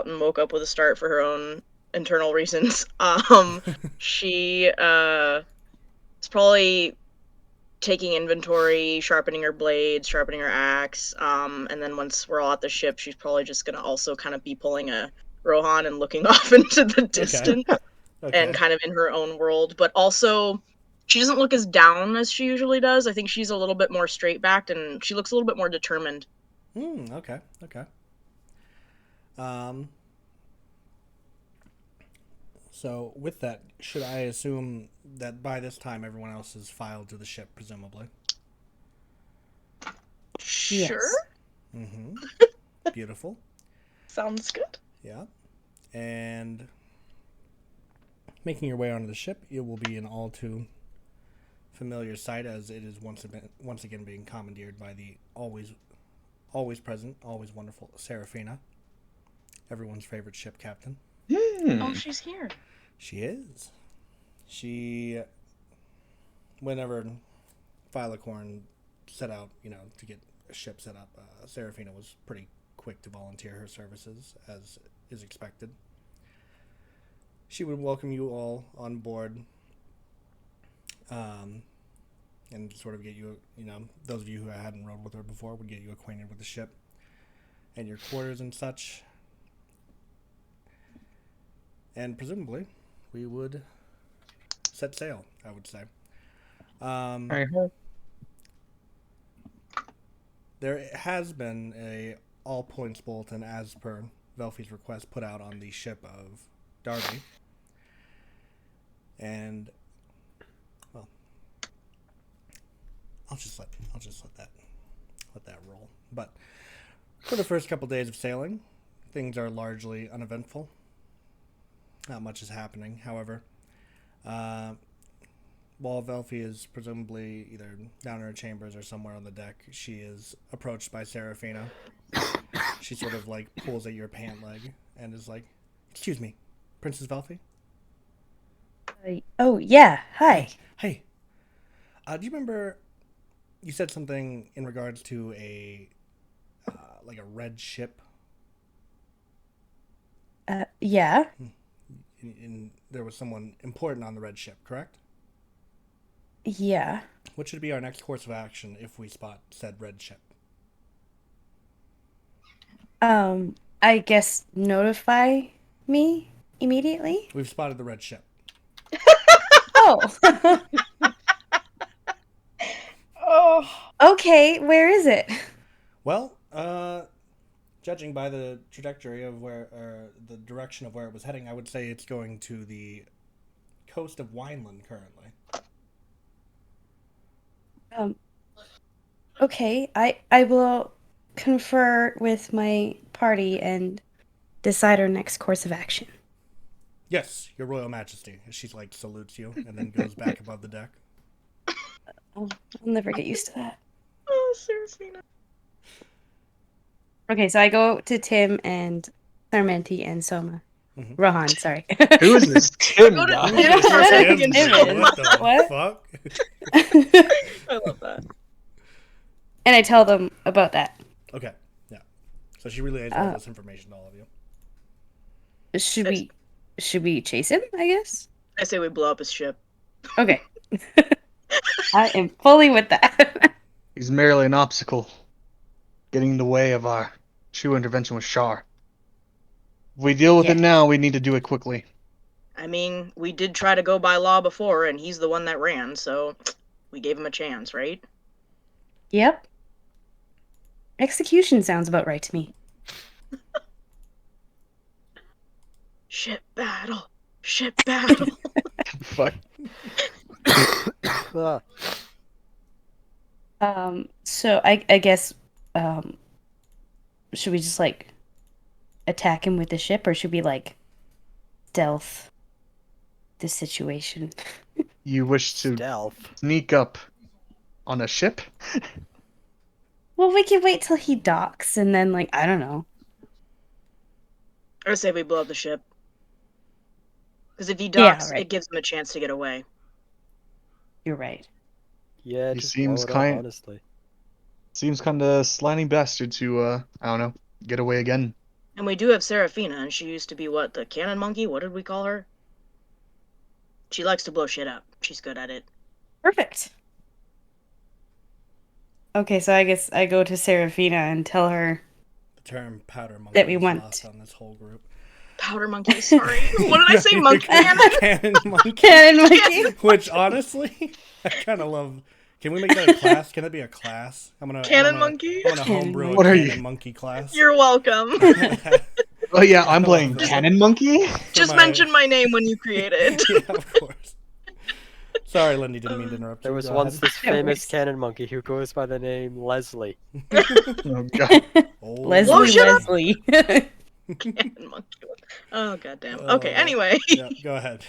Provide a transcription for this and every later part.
out and woke up with a start for her own internal reasons. She is probably taking inventory, sharpening her blades, sharpening her axe, and then once we're all at the ship, she's probably just gonna also kind of be pulling a Rohan and looking off into the Okay. distance and Okay. kind of in her own world, but also she doesn't look as down as she usually does. I think she's a little bit more straight backed and she looks a little bit more determined. Okay. Okay. Um. So with that, should I assume that by this time everyone else is filed to the ship, presumably? Sure. Yes. Mm-hmm. Beautiful. Sounds good. Yeah. And making your way onto the ship, it will be an all too familiar sight as it is once again being commandeered by the always present, always wonderful Serafina, everyone's favorite ship captain. Oh, she's here. She is. She, whenever Phylicorn set out, to get a ship set up, Serafina was pretty quick to volunteer her services, as is expected. She would welcome you all on board, and sort of get you, those of you who hadn't rode with her before would get you acquainted with the ship and your quarters and such. And presumably, we would set sail, I would say. There has been a all points bulletin as per Velfi's request put out on the ship of Darby. And well, I'll just let that roll. But for the first couple days of sailing, things are largely uneventful. Not much is happening. However, while Velfi is presumably either down in her chambers or somewhere on the deck, she is approached by Serafina. She sort of like pulls at your pant leg and is like, "Excuse me, Princess Velfi." Oh, yeah. Hi. Hey, do you remember you said something in regards to a like a red ship? Yeah. There was someone important on the red ship, correct? Yeah. What should be our next course of action if we spot said red ship? I guess notify me immediately. We've spotted the red ship. Oh. Oh. Okay, where is it? Well, judging by the trajectory of the direction of where it was heading, I would say it's going to the coast of Wineland currently. Um, okay, I will confer with my party and decide our next course of action. Yes, Your Royal Majesty. She's like salutes you and then goes back above the deck. I'll never get used to that. Oh, Serafina. Okay, so I go to Tim and Sarmenti and Soma. Mhm. Rohan, sorry. Who is this Tim Go to guy? Tim. What the What? fuck? I love that. And I tell them about that. Okay, yeah. So she relays all this information to all of you. Should we chase him, I guess? I say we blow up his ship. Okay. I am fully with that. He's merely an obstacle, getting in the way of our true intervention with Shar. If we deal with it now, we need to do it quickly. I mean, we did try to go by law before, and he's the one that ran, so we gave him a chance, right? Yep. Execution sounds about right to me. Ship battle. Ship battle. Fuck. So I guess, should we just, like, attack him with the ship, or should we, like, stealth the situation? You wish to sneak up on a ship? Well, we can wait till he docks, and then, like, I don't know. I say we blow up the ship. Because if he docks, it gives him a chance to get away. You're right. Yeah, He just seems blow it up, honestly. Seems kind of slimy bastard to, I don't know, get away again. And we do have Seraphina, and she used to be what, the cannon monkey? What did we call her? She likes to blow shit up. She's good at it. Perfect. Okay, so I guess I go to Seraphina and tell her The term powder monkey that we is want lost on this whole group. Powder monkey, sorry. What did I say? Monkey You're cannon? Cannon monkey. cannon monkey. Which honestly, I kind of love. Can we make that a class? Can that be a class? Cannon monkey? I'm gonna Cannon homebrew a What are cannon you? monkey class. You're welcome. Oh yeah, I'm I playing love that. Cannon Monkey. Just mention my name when you create it. Yeah, of course. Sorry, Lindy, didn't mean to interrupt you. There was Go once ahead. this famous worries. cannon monkey who goes by the name Leslie. Oh god. Oh, Whoa, Leslie. shut up! Leslie. Cannon monkey. Oh, goddamn. Oh. Okay, anyway. Yeah, go ahead.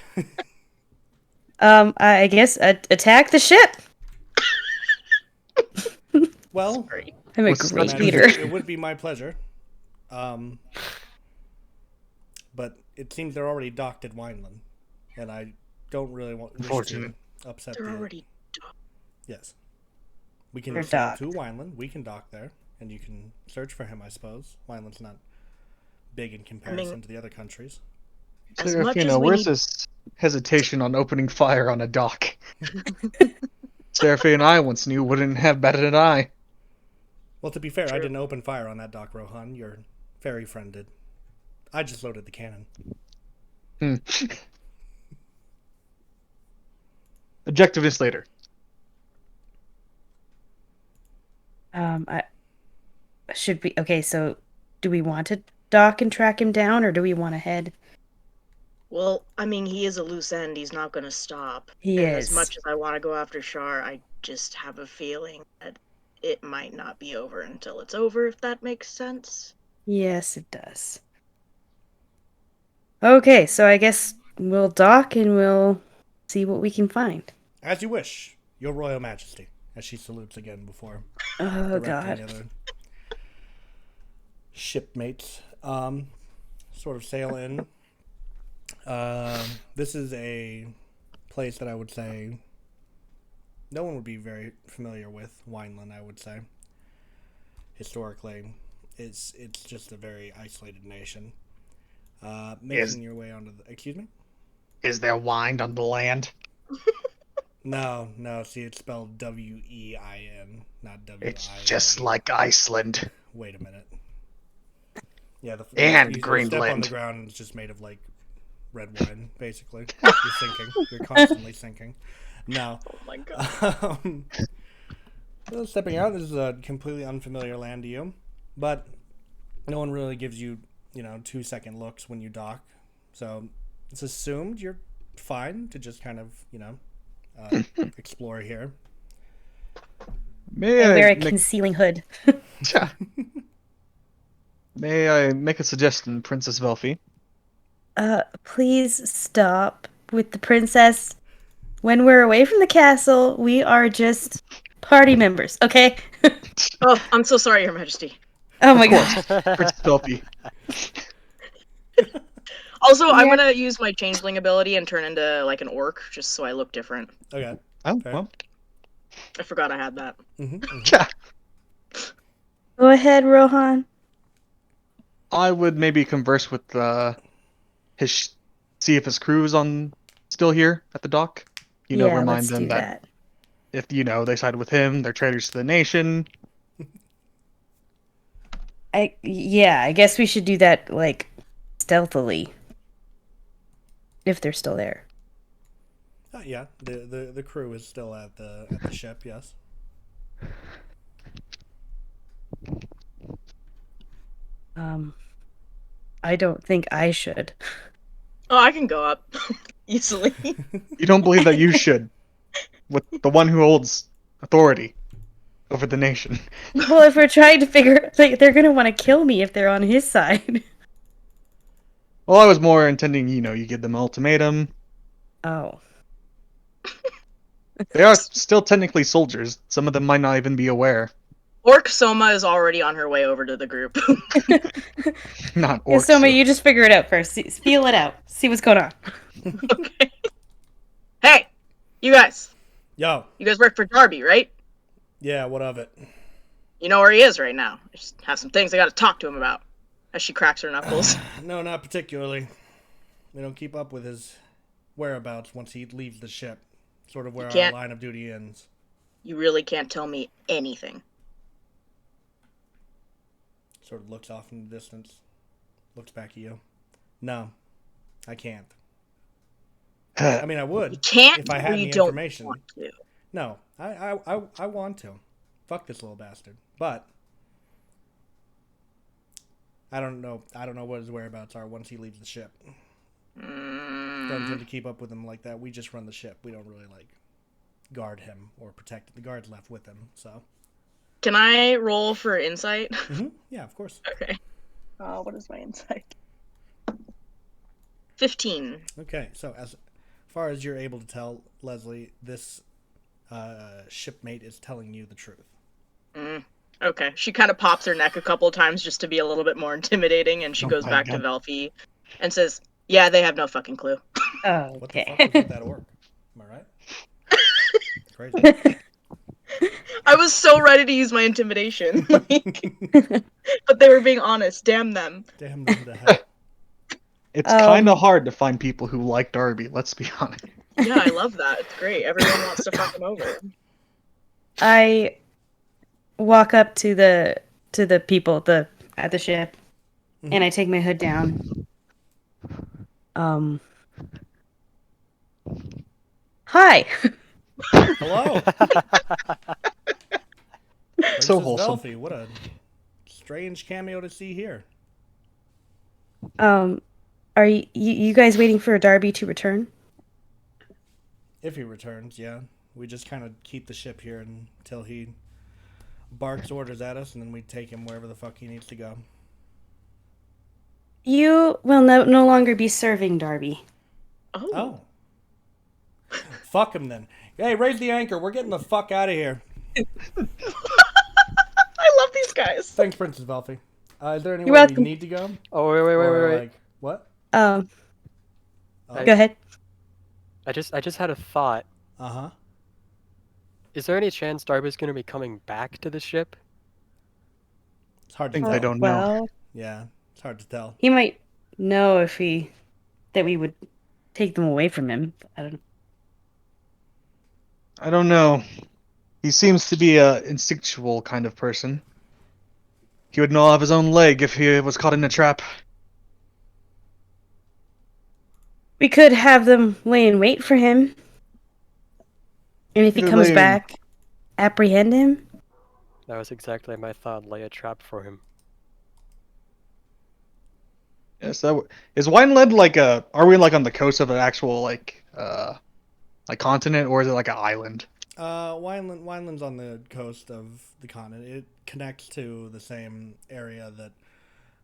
I guess attack the ship. Well, Sorry. I'm a What's great that? leader. it would be my pleasure. But it seems they're already docked at Wineland, and I don't really wish to Unfortunate. upset They're the. already. Yes, we can They're sail to docked. Wineland. We can dock there, and you can search for him. I suppose Wineland's not big in comparison to the other countries. As much as Seraphina, we where's need- this hesitation on opening fire on a dock? Seraphina and I once knew wouldn't have batted an eye. Well, to be fair, I True. didn't open fire on that dock, Rohan. Your fairy friend did. I just loaded the cannon. Hmm. Objectiveness later. I should be okay. So, do we want to dock and track him down, or do we want to head? Well, I mean, he is a loose end. He's not going to stop. He and is. as much as I want to go after Shar, I just have a feeling that it might not be over until it's over, if that makes sense. Yes, it does. Okay, so I guess we'll dock and we'll see what we can find. As you wish, Your Royal Majesty. As she salutes again before Oh directing God. the other shipmates. Sort of sail in. This is a place that I would say no one would be very familiar with. Wineland, I would say. Historically, it's just a very isolated nation. Making your way onto the. Excuse me? Is there wine on the land? No. See, it's spelled Wein, not W-I-N. It's just like Iceland. Wait a minute. Yeah, And you step on Greenland. the ground and it's just made of like red wine, basically. You're sinking. You're constantly sinking. No. Oh my god. Well, stepping out is a completely unfamiliar land to you, but no one really gives you, 2-second looks when you dock. So it's assumed you're fine to just kind of, explore here. May I I wear a make, concealing hood. may I make a suggestion, Princess Velfie? Please stop with the princess. When we're away from the castle, we are just party members, okay? Oh, I'm so sorry, Your Majesty. Oh my God. Princess Velfie. Also, I'm Yeah. gonna use my changeling ability and turn into like an orc, just so I look different. Okay. Oh, Fair. well. I forgot I had that. Yeah. Go ahead, Rohan. I would maybe converse with see if his crew's still here at the dock. Yeah, Remind let's them do that that. if they side with him, they're traitors to the nation. I guess we should do that like stealthily. If they're still there. Yeah, the crew is still at the ship, yes. I don't think I should. Oh, I can go up easily. You don't believe that you should, with the one who holds authority over the nation. Well, if we're trying to figure, like, they're gonna want to kill me if they're on his side. Well, I was more intending, you give them an ultimatum. Oh. They are still technically soldiers. Some of them might not even be aware. Orc Soma is already on her way over to the group. Not Yeah, orcs. Soma, you just figure it out first. Feel it out. See what's going on. Okay. Hey, you guys. Yo, You guys work for Darby, right? yeah, what of it? You know where he is right now. I just have some things I gotta talk to him about. As she cracks her knuckles. No, not particularly. We don't keep up with his whereabouts once he leaves the ship. Sort of where our can't- line of duty ends. You really can't tell me anything. Sort of looks off in the distance. Looks back at you. No, I can't. I mean, I You would can't if I or had you any don't information. want to. No, I want to. Fuck this little bastard. But I don't know what his whereabouts are once he leaves the ship. Don't tend to keep up with him like that. We just run the ship. We don't really like guard him or protect him. The guard's left with him, so. Can I roll for insight? Yeah, of course. Okay. What is my insight? 15. Okay, so as far as you're able to tell, Leslie, this shipmate is telling you the truth. Okay. She kind of pops her neck a couple times just to be a little bit more intimidating, and she Oh goes my back to God. Velfie and says, "Yeah, they have no fucking clue." What the fuck Okay. was with that orc? Am I right? Crazy. I was so ready to use my intimidation, but they were being honest. Damn them. Damn them to hell. It's kind of hard to find people who like Darby. Let's be honest. Yeah, I love that. It's great. Everyone wants to fuck him over. I walk up to the people at the ship, and I take my hood down. Hi. Hello. So Princess wholesome. Velfie, what a strange cameo to see here. Are you guys waiting for Darby to return? If he returns, yeah. We just kind of keep the ship here until he barks orders at us, and then we take him wherever the fuck he needs to go. You will no longer be serving Darby. Oh. Fuck him then. Hey, raise the anchor. We're getting the fuck out of here. I love these guys. Thanks, Princess Velfie. Is there You're anywhere we welcome. need to go? Oh, wait. Or, like, what? Go Oh. ahead. I just had a thought. Uh-huh. Is there any chance Darby's going to be coming back to the ship? It's hard I to think tell. they don't know. Well, Yeah, it's hard to tell. he might know if that we would take them away from him. I don't know. I don't know. He seems to be a instinctual kind of person. He would gnaw off his own leg if he was caught in a trap. We could have them lay in wait for him. And if he Either comes lay in- back, apprehend him. That was exactly my thought. Lay a trap for him. Yes, is Wineland like a? Are we like on the coast of an actual like continent, or is it like an island? Wineland's on the coast of the continent. It connects to the same area that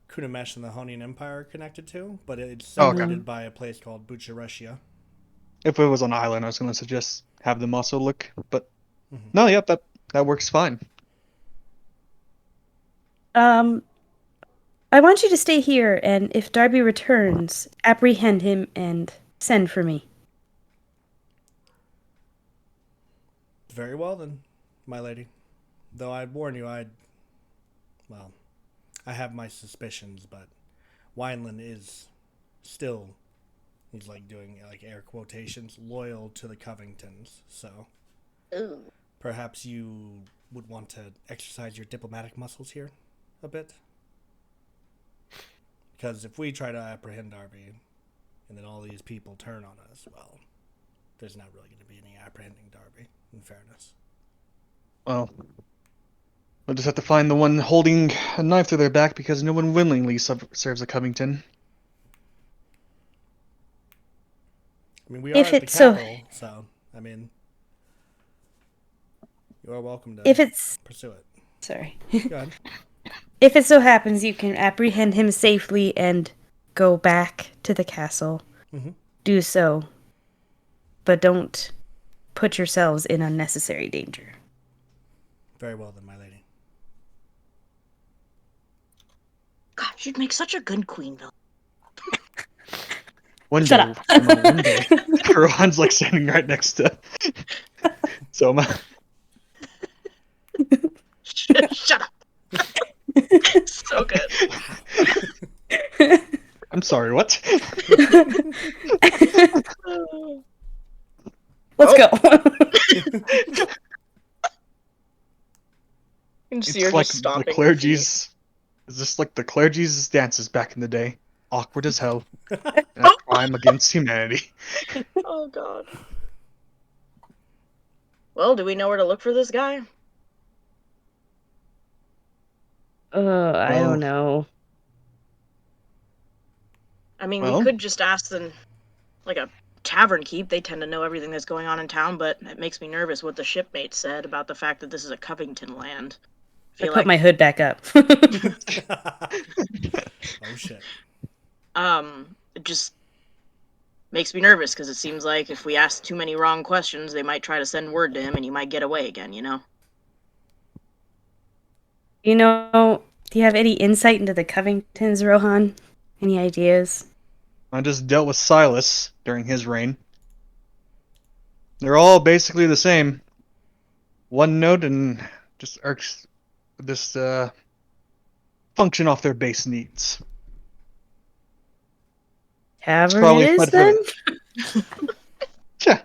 Kunamesh and the Honian Empire are connected to, but it's Oh, okay. Mm-hmm. separated by a place called Buchareshia. If it was on an island, I was going to suggest have them also look, but Mhm. no, yep, that works fine. I want you to stay here, and if Darby returns, apprehend him and send for me. Very well then, my lady. Though I'd warn you, I have my suspicions, but Wineland is still, he's like doing like air quotations, loyal to the Covingtons, so perhaps you would want to exercise your diplomatic muscles here a bit. Because if we try to apprehend Darby, and then all these people turn on us, well, there's not really going to be any apprehending Darby, in fairness. Well, we'll just have to find the one holding a knife to their back because no one willingly serves a Covington. I mean, we are If at the it's so- capital, so, I mean, you are welcome to If it's pursue it. sorry. Go ahead. If it so happens you can apprehend him safely and go back to the castle, Mhm. do so. But don't put yourselves in unnecessary danger. Very well then, my lady. God, you'd make such a good queen, Bill. One Shut day, up. Emma, one day. Rohan's like standing right next to Soma. Shut up. So good. I'm sorry, what? Let's Oh. go. You can see It's her like just the stomping her feet. clergy's. Is this like the clergy's dances back in the day? Awkward as hell. And a Oh. crime against humanity. Oh god. Well, do we know where to look for this guy? I Well, don't know. I mean, we well, could just ask them, like a tavern keep. They tend to know everything that's going on in town, but it makes me nervous what the shipmate said about the fact that this is a Covington land. I Feel put like, my hood back up. Oh shit. it just makes me nervous because it seems like if we ask too many wrong questions, they might try to send word to him and he might get away again, you know? You know, do you have any insight into the Covingtons, Rohan? Any ideas? I just dealt with Silas during his reign. They're all basically the same. One note and just this function off their base needs. It's Tavern it probably is much for then? the. Yeah,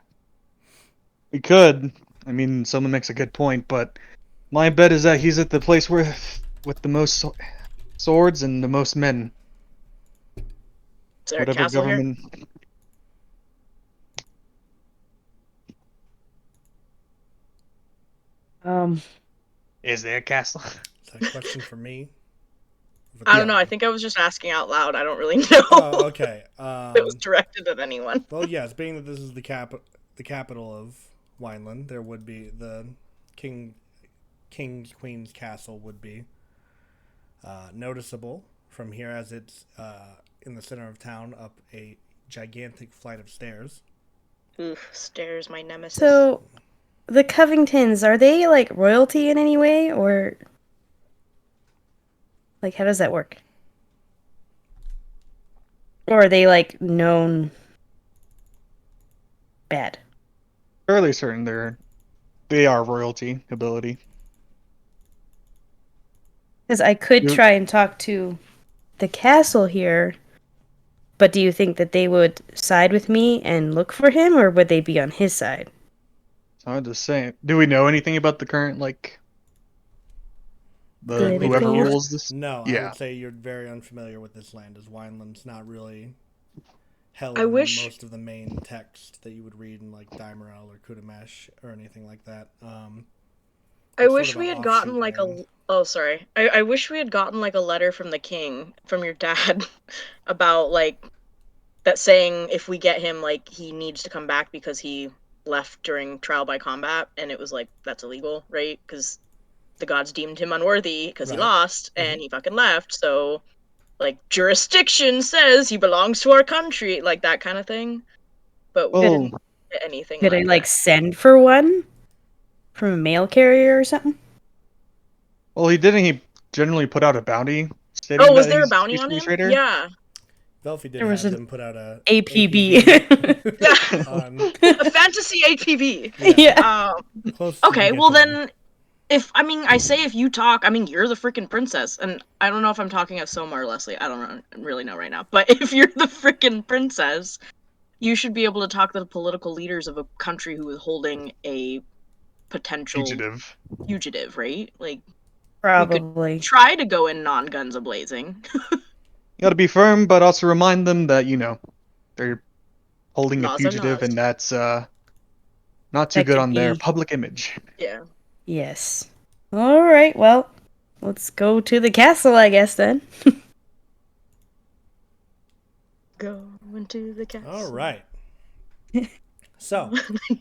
we could. I mean, someone makes a good point, but my bet is that he's at the place where with the most swords and the most men. Is there a Whatever castle here? government. Um, Is there a castle? Is that a question for me? For I the don't know. I party? think I was just asking out loud. I don't really know. Oh, okay. It was directed at anyone. Well, yes, being that this is the capital of Wineland, there would be the King's Queen's Castle would be noticeable from here, as it's in the center of town, up a gigantic flight of stairs. Oof, stairs, my nemesis. so the Covingtons, are they like royalty in any way, or like how does that work? Or are they like known bad? Fairly certain they are royalty ability. Because I could You- try and talk to the castle here, but do you think that they would side with me and look for him, or would they be on his side? It's hard to say. Do we know anything about the current the whoever Political? rules this? No, I Yeah. would say you're very unfamiliar with this land, as Wineland's not really held I in wish- most of the main text that you would read in like Daimarel or Kutamesh or anything like that. I It's sort wish of we an had gotten offshoot like land. oh, sorry. I wish we had gotten like a letter from the king, from your dad, about like that saying if we get him, like he needs to come back because he left during trial by combat, and it was like that's illegal, right? Because the gods deemed him unworthy because he Right. lost and he fucking left. So like jurisdiction says he belongs to our country, like that kind of thing. But we Oh, didn't get anything Could I like like that. send for one from a mail carrier or something? well, he didn't. He generally put out a bounty stating Oh, was that there a he's bounty on basically a him? traitor. Yeah. Velfi did There was have an them put out a APB. APB on A fantasy APB. yeah, closest you can Okay, get well to one. then, if you talk, I mean, you're the freaking princess, and I don't know if I'm talking as Soma or Leslie. I don't really know right now. But if you're the freaking princess, you should be able to talk to the political leaders of a country who is holding a potential Fugitive. fugitive, right? Like, we could Probably. try to go in non-guns a-blazing. You got to be firm, but also remind them that they're holding a Laws are fugitive, laws. and that's not too That good could on their be. public image. Yeah. Yes. All right. Well, let's go to the castle, I guess then. Go into the castle. All right. So,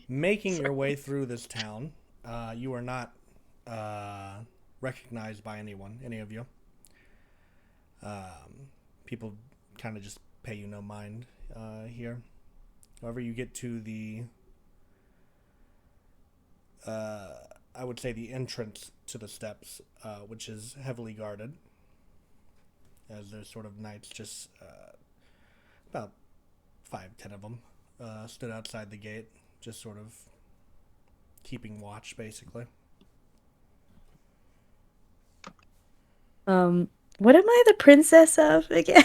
making your way through this town, you are not recognized by anyone, any of you. People kind of just pay you no mind here. However, you get to the, I would say, the entrance to the steps, which is heavily guarded, as there's sort of knights just about 5-10 of them stood outside the gate, just sort of keeping watch, basically. What am I the princess of again?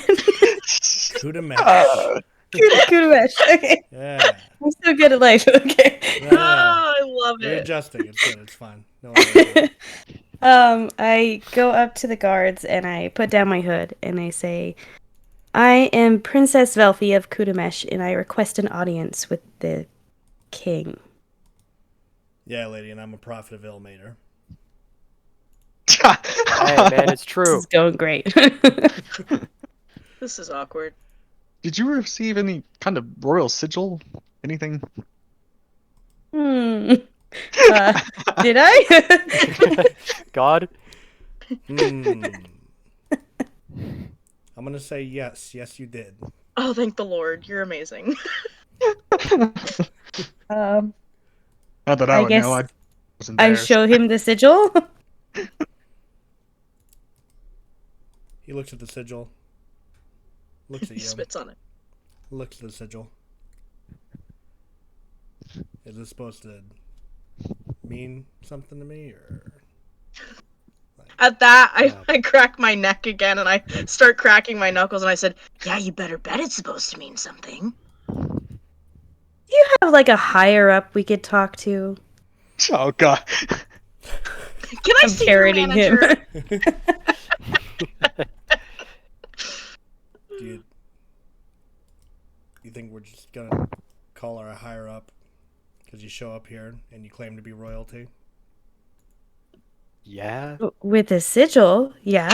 Kudamesh. Kudamesh. Okay. Yeah. I'm so good at life. Okay. Yeah. I love You're it. adjusting. It's good. It's fine. No worries. I go up to the guards and I put down my hood and I say, I am Princess Velfi of Kudamesh and I request an audience with the king. Yeah, lady, and I'm a prophet of Ilmater. Hey, man, it's This true. is going great. This is awkward. Did you receive any kind of royal sigil? Anything? Did I? God? I'm gonna say yes. Yes, you did. Oh, thank the Lord. You're amazing. um, Not that I I would guess know. I wasn't I there. show him the sigil. He looks at the sigil. Looks at He you. spits on it. Looks at the sigil. Is this supposed to mean something to me, or? At that, I crack my neck again and I start cracking my knuckles and I said, yeah, you better bet it's supposed to mean something. Do you have like a higher up we could talk to? Oh god. Can I I'm see your parroting him. manager? Do you think we're just gonna call her a higher up because you show up here and you claim to be royalty? Yeah? With a sigil, yeah.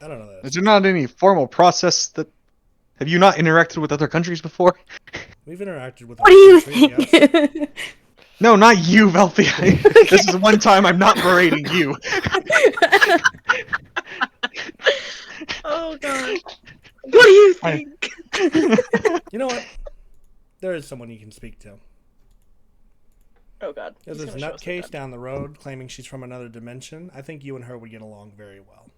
I don't know that. Is there not any formal process that? Have you not interacted with other countries before? We've interacted with. What do you countries, think? yes. No, not you, Velphi. This is one time I'm not berating you. Oh god. What do you think? You know what? There is someone you can speak to. Oh god. There's He's this gonna show us the nutcase gun. down the road claiming she's from another dimension. I think you and her would get along very well.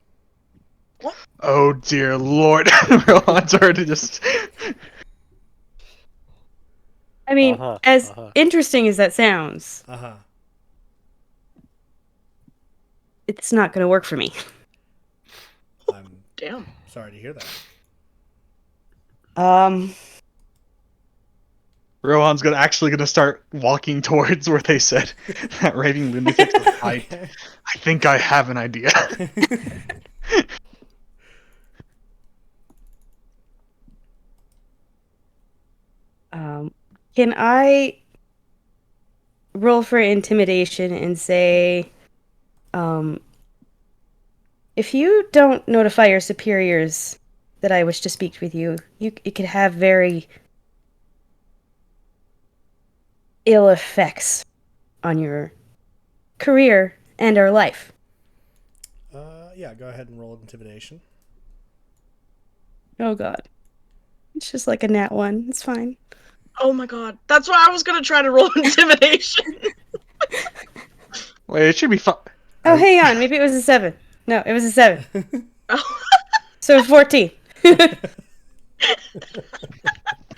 Oh dear lord. Rohan's already just. I mean, Uh-huh, as uh-huh. interesting as that sounds, Uh-huh. it's not going to work for me. I'm Damn. sorry to hear that. Rohan's actually gonna start walking towards where they said that raving lunatic. I think I have an idea. Can I roll for intimidation and say, if you don't notify your superiors that I wish to speak with you, it could have very ill effects on your career and our life. Yeah, go ahead and roll intimidation. Oh god. It's just like a nat 1. It's fine. Oh my god. That's why I was gonna try to roll intimidation. Wait, it should be fun. Oh, hang on. Maybe it was a 7. No, it was a 7. Oh, So 14. hang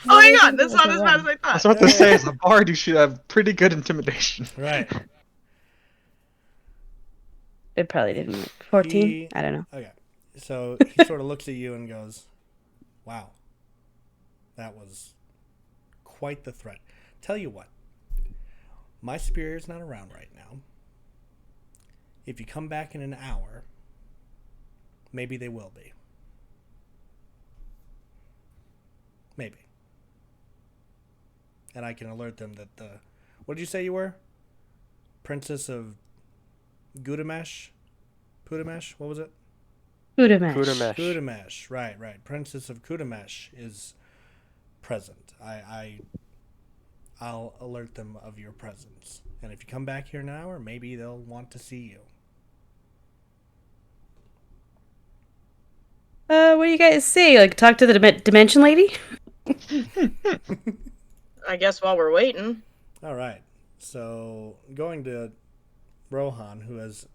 on. That's not as bad as I I thought. was about to say, as a bard, you should have pretty good intimidation. Right. It probably didn't work. 14? He- I don't know. Okay. So he sort of looks at you and goes, wow. That was quite the threat. Tell you what. My superior's not around right now. If you come back in an hour, maybe they will be. Maybe. And I can alert them that the... What did you say you were? Princess of Gudamesh? Pudamesh? What was it? Kudamesh. Kudamesh. Kudamesh. Right. Princess of Kudamesh is present. I'll alert them of your presence. And if you come back here in an hour, maybe they'll want to see you. What do you guys say? Like, talk to the dimension lady? I guess while we're waiting. All right. So, going to Rohan, who has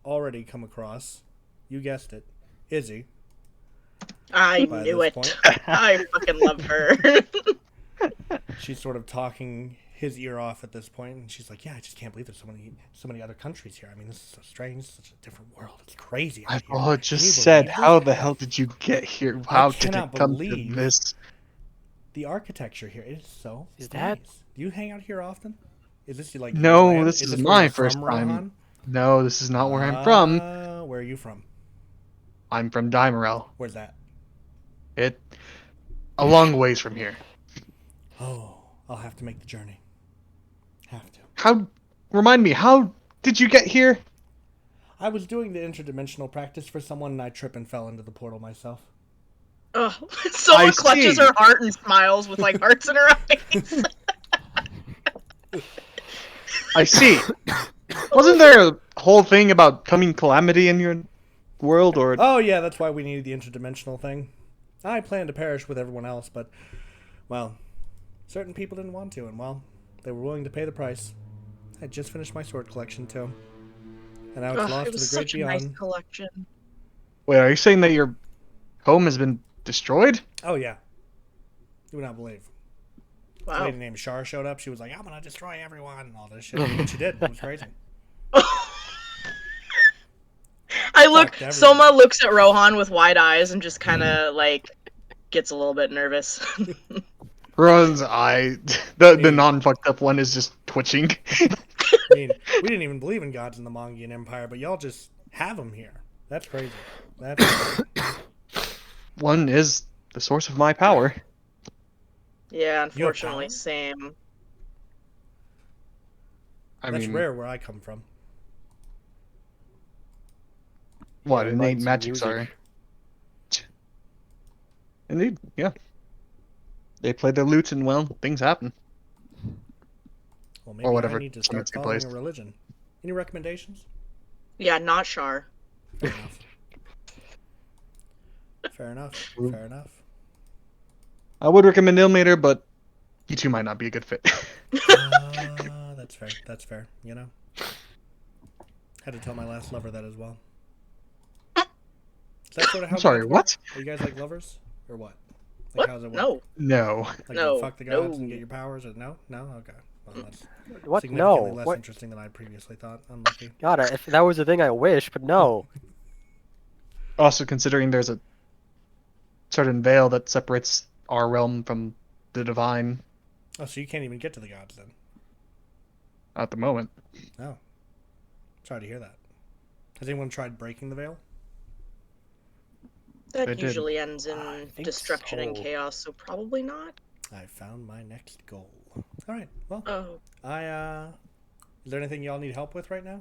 already come across, you guessed it, Izzy. I By knew this it. point. I fucking love her. She's sort of talking his ear off at this point, and she's like, "Yeah, I just can't believe there's so many other countries here. I mean, this is so strange. It's such a different world. It's crazy out I've here. all Can just you said, believe how this? the hell did you get here? I How did it cannot come to believe this? the architecture here is so Is nice. that- Do you hang out here often? Is this like your No, land? this Is is this where my you're first from, time. Rohan? No, this is not where I'm from. Where are you from? I'm from Dimerel. Where's that? It a long ways from here. Oh, I'll have to make the journey. Have to. How? Remind me, how did you get here? I was doing the interdimensional practice for someone, and I tripped and fell into the portal myself. Oh, Soma I clutches see. her heart and smiles with like hearts in her eyes. I see. Wasn't there a whole thing about coming calamity in your world, or Oh yeah, that's why we needed the interdimensional thing. I planned to perish with everyone else, but well, certain people didn't want to, and well, they were willing to pay the price. I just finished my sword collection too, and now it's Ugh, lost it to the was great such a beyond. nice collection. wait? Are you saying that your home has been destroyed? Oh yeah, you would not believe. A Wow. lady named Shar showed up. She was like, "I'm gonna destroy everyone," and all this shit. And she did. It was crazy. Fucked Soma everyone. looks at Rohan with wide eyes and just kind of like gets a little bit nervous. Ron's eye, the Hey. non fucked up one is just twitching. I mean, we didn't even believe in gods in the Mongolian Empire, but y'all just have them here. That's crazy. That's crazy. One is the source of my power. Yeah, You have unfortunately, power? same. I That's mean, rare where I come from. what Yeah, innate mine's magic, music. sorry. Indeed, yeah. They play their lute and well, things happen. Well, Or maybe I whatever need to Sarmenti start following plays. a religion. Any recommendations? Yeah, not Shar. Fair enough. Fair enough. Fair enough. I would recommend Ilmater, but you two might not be a good fit. That's fair. That's fair. You know? Had to tell my last lover that as well. Is that sort of how I'm sorry, gods work? what? Are you guys like lovers? Or what? Like, What? how does it work? No. No. Like, No, you fuck the gods and no. get your powers? Or no? No? Okay. Well, that's What? significantly No. less What? interesting than I previously thought. Unlucky. God, if that was the thing, I wish, but no. Also, considering there's a certain veil that separates our realm from the divine Oh, so you can't even get to the gods then? at the moment. Oh. Sorry to hear that. Has anyone tried breaking the veil? That They did. usually ends I in think destruction and so. chaos, so probably not. I found my next goal. All right. Well, Oh, is there anything y'all need help with right now?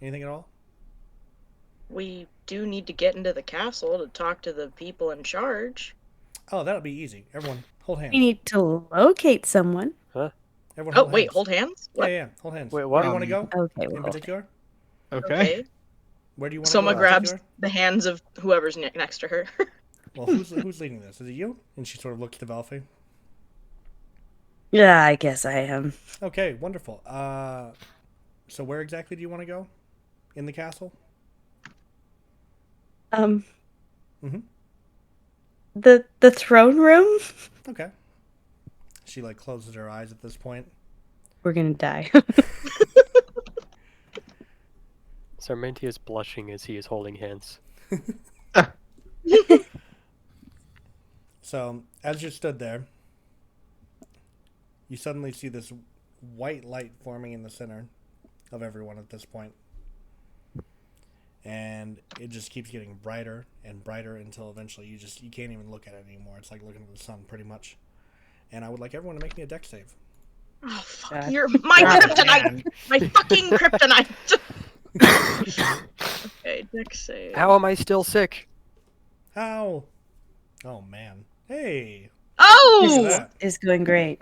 Anything at all? we do need to get into the castle to talk to the people in charge. Oh, that'll be easy. Everyone, hold hands. We need to locate someone. Everyone, Oh, hold wait, hands. hold hands? Yeah, What? yeah, hold hands. Wait, Where what? do you want to go? Okay, In well, particular? Okay. Where do you want to Soma go? in grabs particular? the hands of whoever's next to her. Well, who's leading this? Is it you? And she sort of looks to Valfy. yeah, I guess I am. Okay, wonderful. So where exactly do you want to go? In the castle? Um, Mhm. the throne room. Okay. She like closes her eyes at this point. We're gonna die. Sarmenti is blushing as he is holding hands. So as you stood there, you suddenly see this white light forming in the center of everyone at this point. And it just keeps getting brighter and brighter until eventually you can't even look at it anymore. It's like looking at the sun pretty much. And I would like everyone to make me a dex save. Oh, fuck, God. you're my God, kryptonite! man. My fucking kryptonite! Okay, dex save. How am I still sick? How? Oh man. Hey. Oh! that. Is going great.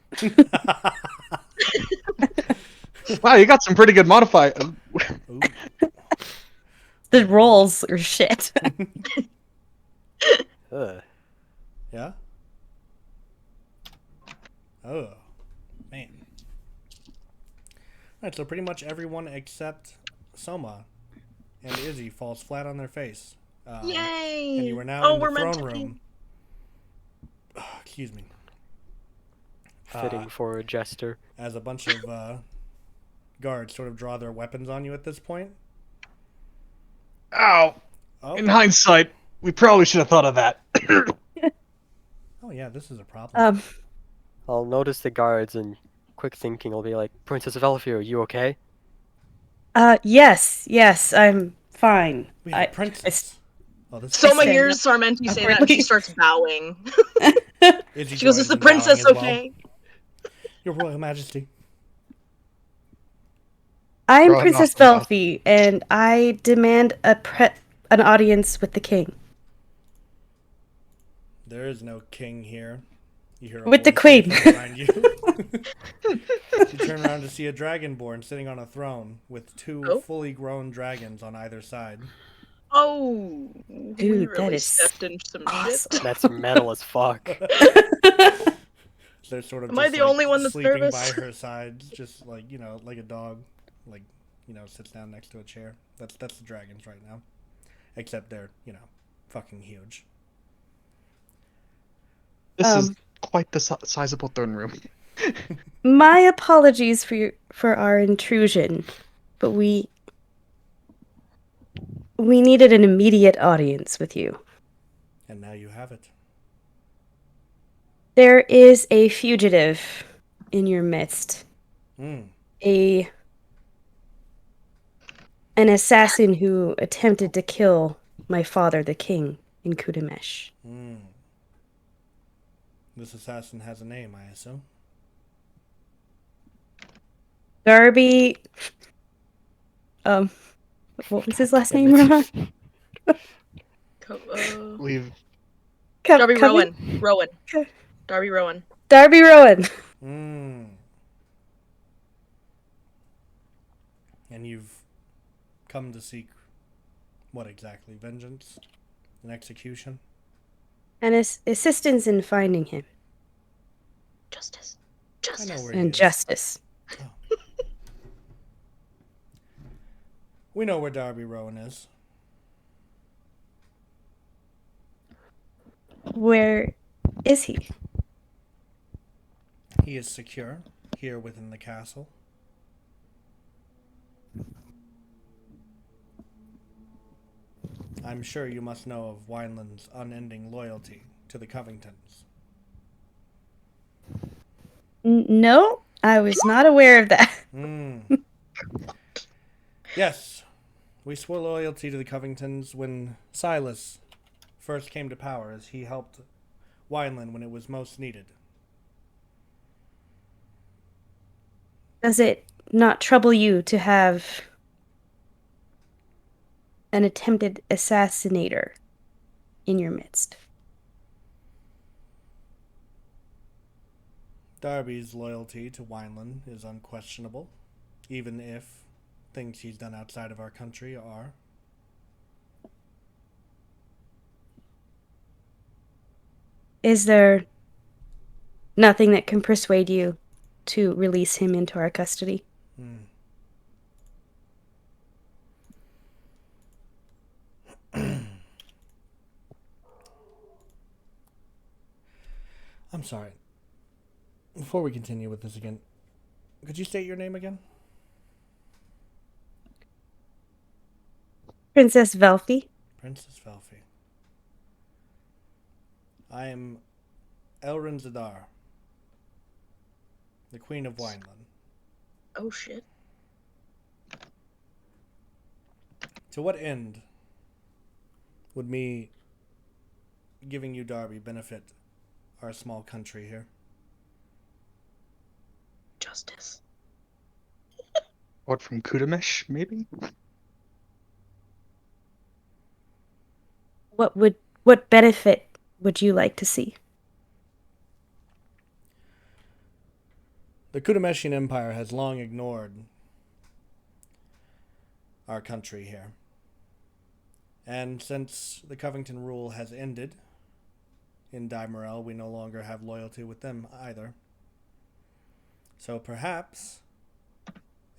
Wow, you got some pretty good modifier. Ooh. The rolls are shit. Ugh. Yeah? Oh. Man. Alright, so pretty much everyone except Soma and Izzy falls flat on their face. Yay! And you are now Oh, in the we're meant throne to be- room. Excuse me. Fitting for a jester. as a bunch of guards sort of draw their weapons on you at this point. Ow! Oh, In hindsight, we probably should have thought of that. oh yeah, this is a problem. I'll notice the guards and quick thinking will be like, Princess of Elfir, are you okay? Yes, I'm fine. We have a princess. Oh, this Soma stand hears up Sarmenti say that and she awkwardly. starts bowing. Izzy She goes, "Is joins the in bowing princess as well. okay?" Your Royal Majesty. I'm Bro, Princess awesome. Belfi, and I demand an audience with the king. There is no king here. You hear a With the voice say queen. from behind you. You turn around to see a dragonborn sitting on a throne with two Oh. fully grown dragons on either side. Oh, we Dude, that really is stepped in some awesome. shit. That's metal as fuck. They're sort of Am I just the like only one that's sleeping nervous? by her side, just like, you know, like a dog, like, you know, sits down next to a chair. That's the dragons right now. Except they're, you know, fucking huge. This is quite the sizable throne room. My apologies for our intrusion, but we needed an immediate audience with you. And now you have it. There is a fugitive in your midst. Mm. An assassin who attempted to kill my father, the king, in Kudamesh. Mm. This assassin has a name, I assume. Darby. What was his last name, Ron? We've Darby Coven? Rowan. Darby Rowan. Darby Rowan. Mm. And you've come to seek what exactly? Vengeance? An execution? And assistance in finding him. Justice. I know where he And is. justice. Oh. We know where Darby Rowan is. Where is he? He is secure here within the castle. I'm sure you must know of Wineland's unending loyalty to the Covingtons. No, I was not aware of that. Yes, we swore loyalty to the Covingtons when Silas first came to power, as he helped Wineland when it was most needed. Does it not trouble you to have an attempted assassinator in your midst? Darby's loyalty to Wineland is unquestionable, even if things he's done outside of our country are. Is there nothing that can persuade you to release him into our custody? I'm sorry. Before we continue with this again, could you state your name again? Princess Velfi? Princess Velfi. I am Elrin Zadar, the Queen of Wineland. Oh shit. To what end would me giving you Darby benefit our small country here? Justice. what from Kudamesh, maybe? What benefit would you like to see? The Kudameshian Empire has long ignored our country here. And since the Covington rule has ended in Dimorel, we no longer have loyalty with them either. So perhaps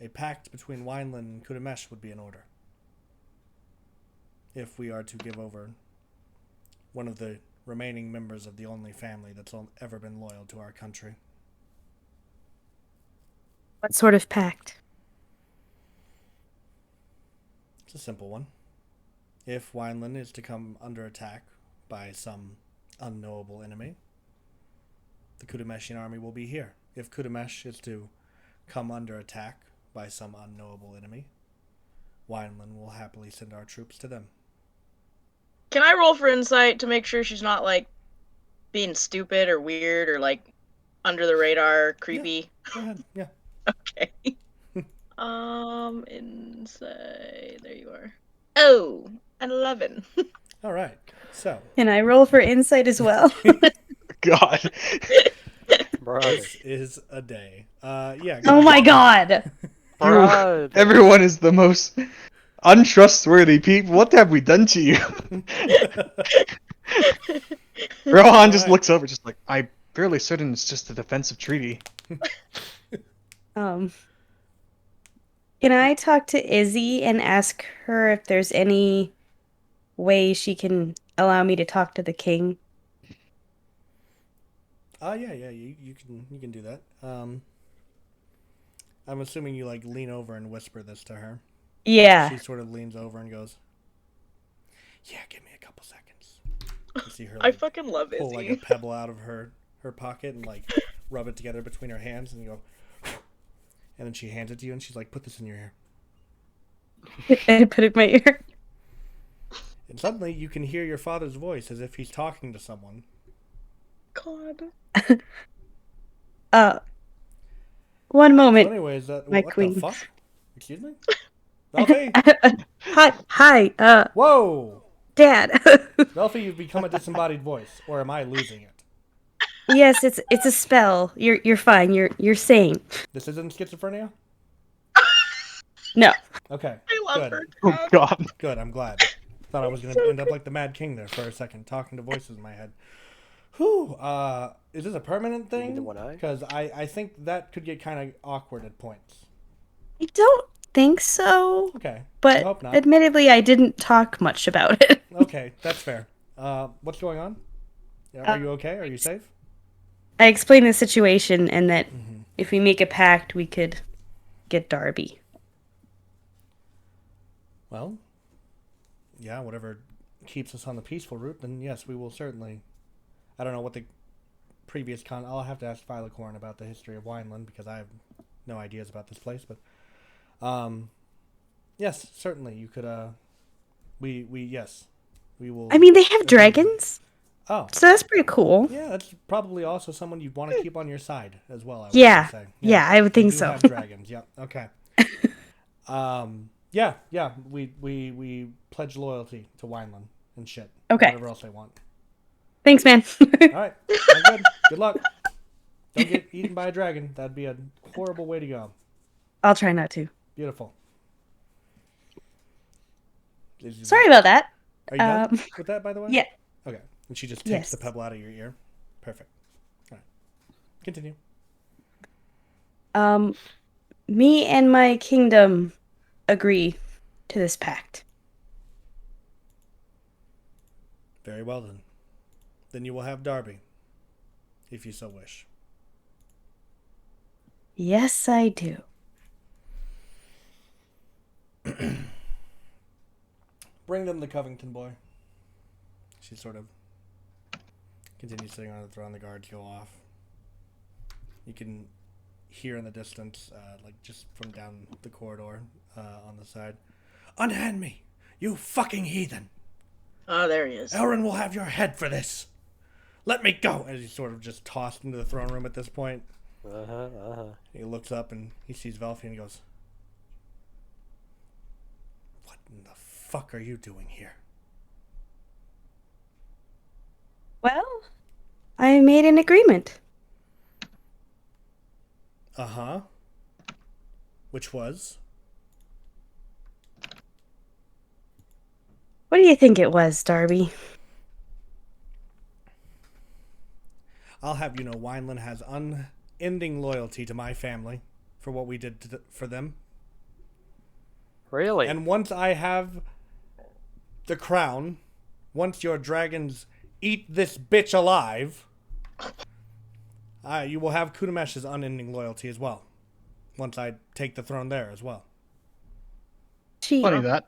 a pact between Wineland and Kudamesh would be in order, if we are to give over one of the remaining members of the only family that's ever been loyal to our country. What sort of pact? It's a simple one. If Wineland is to come under attack by some unknowable enemy, the Kutameshi army will be here. If Kutamesh is to come under attack by some unknowable enemy, Wineland will happily send our troops to them. Can I roll for insight to make sure she's not like being stupid or weird or like under the radar, creepy? Go ahead. Yeah. Okay. Insight. There you are. Oh, an 11. All right. So Can I roll for insight as well? God. Brother. this is a day. Yeah. Oh my god! Brother. Everyone is the most untrustworthy people. What have we done to you? Rohan just Alright. looks over, just like, I'm fairly certain it's just a defensive treaty. Can I talk to Izzy and ask her if there's any way she can allow me to talk to the king? Yeah. You can do that. I'm assuming you like lean over and whisper this to her. Yeah. She sort of leans over and goes, "Yeah, give me a couple seconds." You see her I like fucking love pull like a Izzy. pebble out of her pocket and like rub it together between her hands and you go, and then she hands it to you and she's like, "Put this in your ear." I put it in my ear. And suddenly you can hear your father's voice as if he's talking to someone. God. One So moment. anyways, My what queen. the fuck? Excuse me? Velfie? Hi, Whoa! Dad. Velfie, you've become a disembodied voice, or am I losing it? Yes, it's a spell. You're fine. You're sane. This isn't schizophrenia? No. Okay. I love Good. her. Oh God. Good, I'm glad. Thought I was going to end up like the Mad King there for a second, talking to voices in my head. Whew, is this a permanent You mean thing? the one eye? Because I think that could get kind of awkward at points. I don't think so. Okay, I But hope not. admittedly, I didn't talk much about it. Okay, that's fair. What's going on? Are you okay? Are you safe? I explained the situation and that if we make a pact, we could get Darby. Well, yeah, whatever keeps us on the peaceful route, then yes, we will certainly. I don't know what the previous I'll have to ask Phylicorn about the history of Wineland because I have no ideas about this place. But, yes, certainly you could. We will. I mean, they have dragons, Oh, so that's pretty cool. yeah, that's probably also someone you'd want to keep on your side as well. I would Yeah, say. yeah, I would they think do so. Have dragons. Yeah. Okay. Yeah. We pledge loyalty to Wineland and shit. Okay. Whatever else they want. Thanks, man. All right. I'm good. Good luck. Don't get eaten by a dragon. That'd be a horrible way to go. I'll try not to. Beautiful. Sorry about that. Are you done with that, by the way? Yeah. Okay. And she just takes Yes. the pebble out of your ear. Perfect. All right. Continue. Me and my kingdom agree to this pact. Very well then. Then you will have Darby, if you so wish. Yes, I do. Bring them the Covington boy. She sort of continues sitting on the throne. The guards go off. You can hear in the distance, like just from down the corridor on the side, "Unhand me, you fucking heathen! Oh, there he is. Elrin will have your head for this. Let me go!" As he's sort of just tossed into the throne room at this point. He looks up and he sees Velfie and goes, "What in the fuck are you doing here?" Well, I made an agreement. Uh-huh. Which was? What do you think it was, Darby? I'll have you know Wineland has unending loyalty to my family for what we did for them. Really? And once I have the crown, once your dragons eat this bitch alive, you will have Kutamesh's unending loyalty as well. once I take the throne there as well. She Funny that.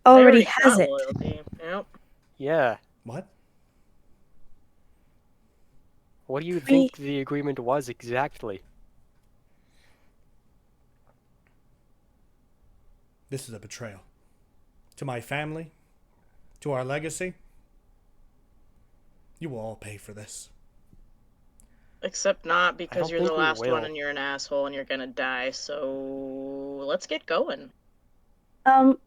They already already has got it. loyalty. Yep. Yeah. What? What do you We- think the agreement was exactly? This is a betrayal. To my family, to our legacy. You will all pay for this. Except not because don't you're the think we last one will. and you're an asshole and you're gonna die. So let's get going. Um,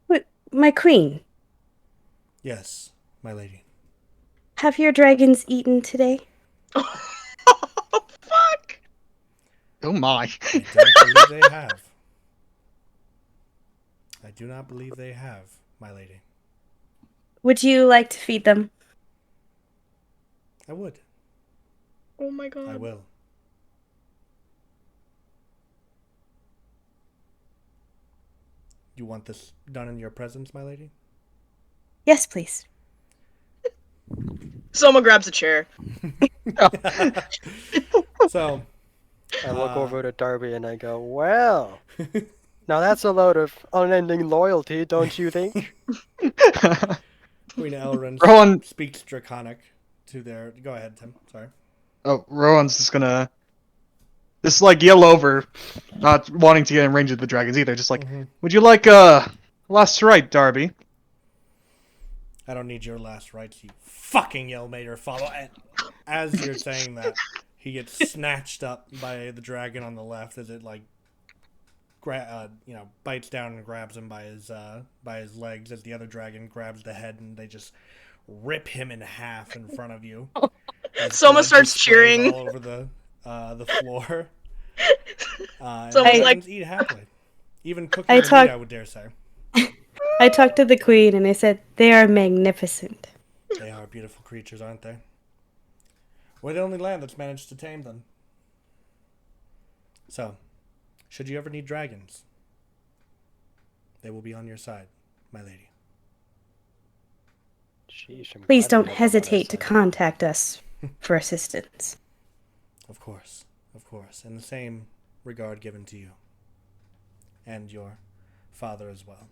but my queen, Yes, my lady. have your dragons eaten today? Oh, fuck! Oh my. I don't believe they have. I do not believe they have, my lady. Would you like to feed them? I would. Oh my god. I will. You want this done in your presence, my lady? Yes, please. Soma grabs a chair. So, I look over to Darby and I go, well, now that's a load of unending loyalty, don't you think? Queen Elrond Rowan. speaks Draconic to their. Go ahead, Tim. Sorry. Oh, Rowan's just gonna. Just like yell over, not wanting to get in range of the dragons either. Just like, would you like last right, Darby? I don't need your last rites, you fucking Yellmater follow. And as you're saying that, he gets snatched up by the dragon on the left as it like, bites down and grabs him by his legs. As the other dragon grabs the head and they just rip him in half in front of you. As Soma blood starts just sprays cheering. all over the floor. And Soma's the like- dragons eat happily, even cooking I the talk- meat. I would dare say I talked to the queen and I said, they are magnificent. they are beautiful creatures, aren't they? We're the only land that's managed to tame them. So, should you ever need dragons, they will be on your side, my lady. Sheesh, I'm Please glad don't we have them on our hesitate to side. contact us for assistance. Of course, and the same regard given to you and your father as well.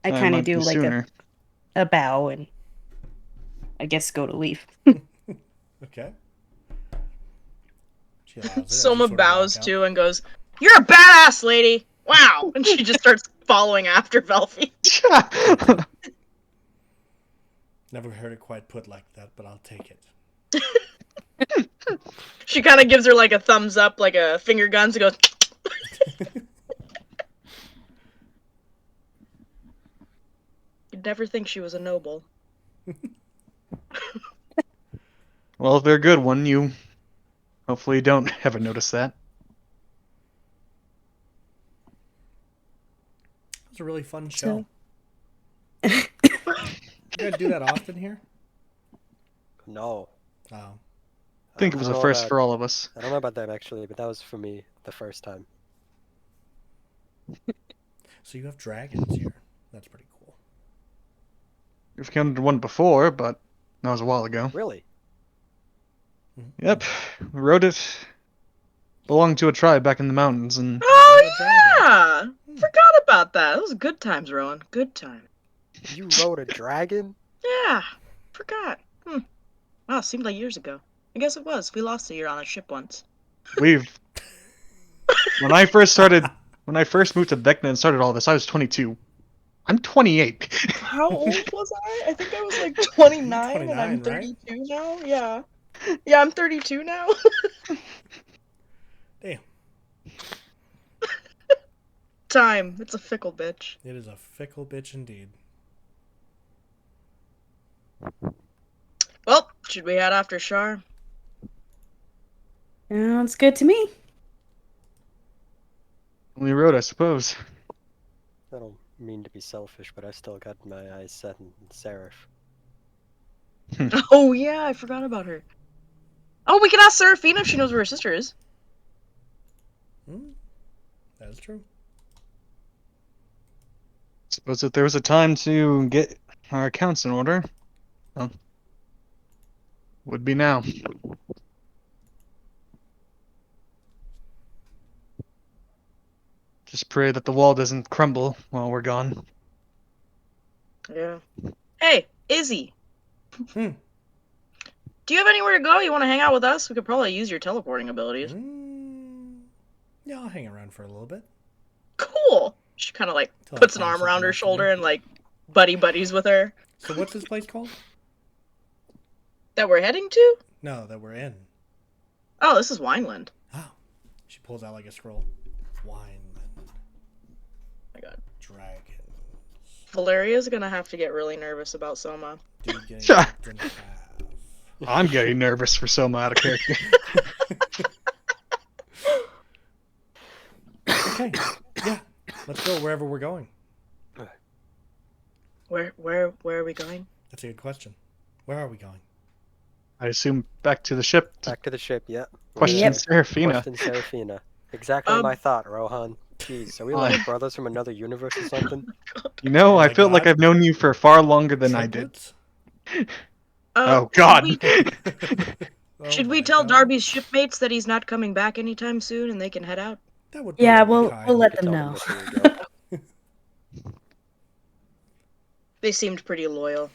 I Time kind of might do be like sooner. a bow and I guess go to leave. Okay. She allows it as you Soma sort of bows walk out. too and goes, "You're a badass, lady! Wow!" And she just starts following after Velfie. Never heard it quite put like that, but I'll take it. She kind of gives her like a thumbs up, like a finger guns, and goes. You'd never think she was a noble. Well, if they're a good one, you hopefully don't ever notice that. It was a really fun show. So- You guys do that often here? No. Oh. I think it was don't a know first about- for all of us. I don't know about them actually, but that was for me the first time. So you have dragons here. That's pretty cool. We've encountered one before, but that was a while ago. Really? Yep, we rode it. Belonged to a tribe back in the mountains, and Oh What a dragon. yeah, forgot about that. Those good times, Rowan. Good time. You rode a dragon? Yeah, forgot. Wow, seemed like years ago. I guess it was. We lost a year on a ship once. we've. When I first moved to Vecna and started all this, I was 22. I'm 28. How old was I? I think I was like 29 and I'm 29, right? 32 now. Yeah. Yeah, I'm 32 now. Damn. Time. It's a fickle bitch. It is a fickle bitch indeed. Well, should we head after Shar? Sounds good to me. Only road, I suppose. I don't mean to be selfish, but I still got my eyes set on Seraph. Oh yeah, I forgot about her. Oh, we can ask Seraphina if she knows where her sister is. That is true. Suppose if there was a time to get our accounts in order, well, would be now. Just pray that the wall doesn't crumble while we're gone. Yeah. Hey, Izzy. Hmm. Do you have anywhere to go? You want to hang out with us? We could probably use your teleporting abilities. Yeah, I'll hang around for a little bit. Cool. She kind of like Till I puts an find arm around something her else to shoulder do. and like buddies with her. So what's this place called? That we're heading to? No, that we're in. Oh, this is Wineland. Oh. She pulls out like a scroll. Wineland. Oh my god. Dragons. Valeria's gonna have to get really nervous about Soma. Dude getting ripped in half. I'm getting nervous for Soma out of character. Okay. Yeah. Let's go wherever we're going. Where are we going? That's a good question. Where are we going? I assume back to the ship. Back to the ship, yeah. Question Yep. Seraphina. Question Seraphina. Exactly my thought, Rohan. Jeez, are we like brothers from another universe or something? You know, Oh I my feel like God. I've known you for far longer than I did. Triplets? Oh God. Oh Should we my tell God. Darby's shipmates that he's not coming back anytime soon and they can head out? That would be Yeah, really we'll kind. let Could them tell know. before we go. They seemed pretty loyal.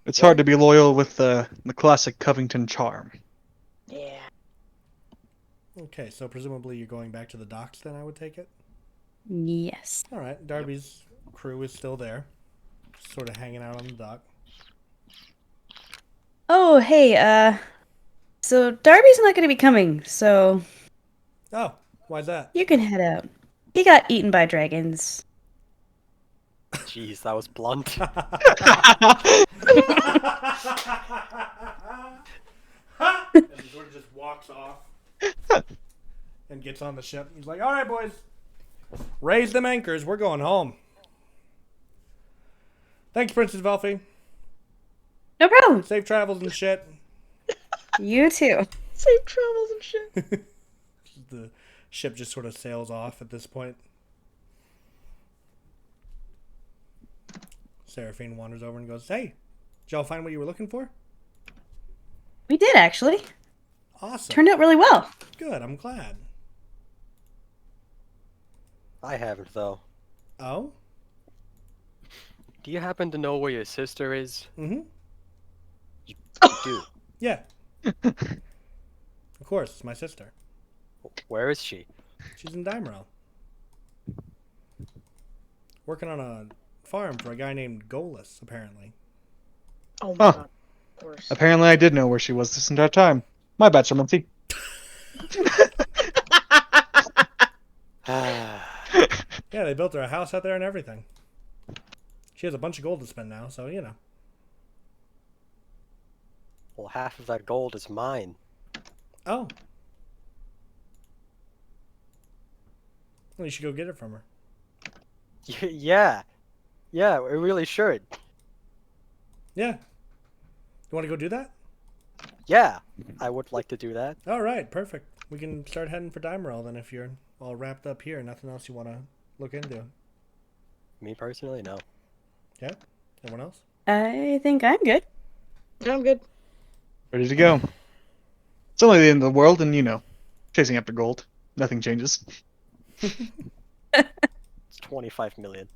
It's hard to be loyal with the classic Covington charm. Yeah. Okay, so presumably you're going back to the docks then, I would take it? Yes. All right, Darby's crew is still there. Sort of hanging out on the dock. Oh, hey, so Darby's not going to be coming, so Oh, why's that? you can head out. He got eaten by dragons. Jeez, that was blunt. And he sort of just walks off and gets on the ship. He's like, all right, boys, raise them anchors. We're going home. Thanks, Princess Velfie. No problem. Safe travels and shit. You too. Safe travels and shit. The ship just sort of sails off at this point. Seraphine wanders over and goes, hey, did y'all find what you were looking for? We did, actually. Awesome. Turned out really well. Good, I'm glad. I haven't, though. Oh? Do you happen to know where your sister is? Mm-hmm. You do. Yeah. Of course, it's my sister. Where is she? She's in Dimero. Working on a farm for a guy named Golas, apparently. Oh my Huh. god. Of course. Apparently, I did know where she was this entire time. My bad, Sarmenti. Yeah, they built her a house out there and everything. She has a bunch of gold to spend now, so, you know. Well, half of that gold is mine. Oh. Well, you should go get it from her. Yeah. Yeah, we really should. Yeah. You want to go do that? Yeah, I would like to do that. All right, perfect. We can start heading for Dimero then if you're all wrapped up here. Nothing else you want to look into. Me personally, no. Yeah? Anyone else? I think I'm good. Yeah, I'm good. Ready to go. It's only the end of the world, and you know, chasing after gold. Nothing changes. It's 25 million.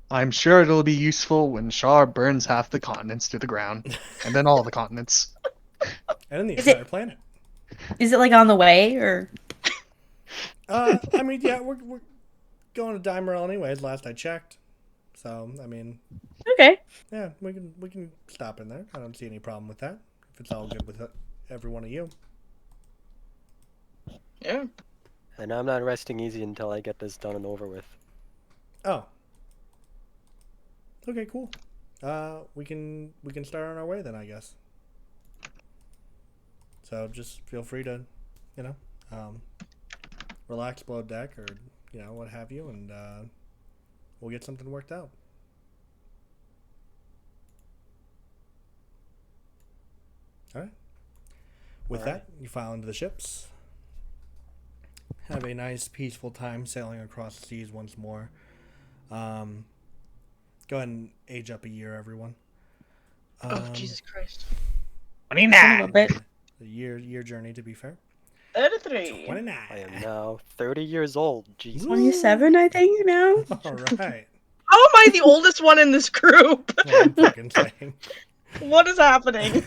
I'm sure it'll be useful when Shar burns half the continents to the ground, and then all the continents. And then the Is it- entire planet. Is it like on the way, or? I mean, yeah, we're going to Dimero anyways, last I checked. So, I mean, Okay. yeah, we can stop in there. I don't see any problem with that. If it's all good with every one of you. Yeah. And I'm not resting easy until I get this done and over with. Oh. Okay, cool. We can start on our way then, I guess. So just feel free to, you know, relax below deck or, you know, what have you, and we'll get something worked out. All right. With All that, you file into the ships. Have a nice, peaceful time sailing across the seas once more. Go ahead and age up a year, everyone. Oh, Jesus Christ. A little bit. A year journey, to be fair. 33. 29. I am now 30 years old. Jesus. 27, I think now. All right. How am I the oldest one in this group? Well, I'm fucking saying. What is happening?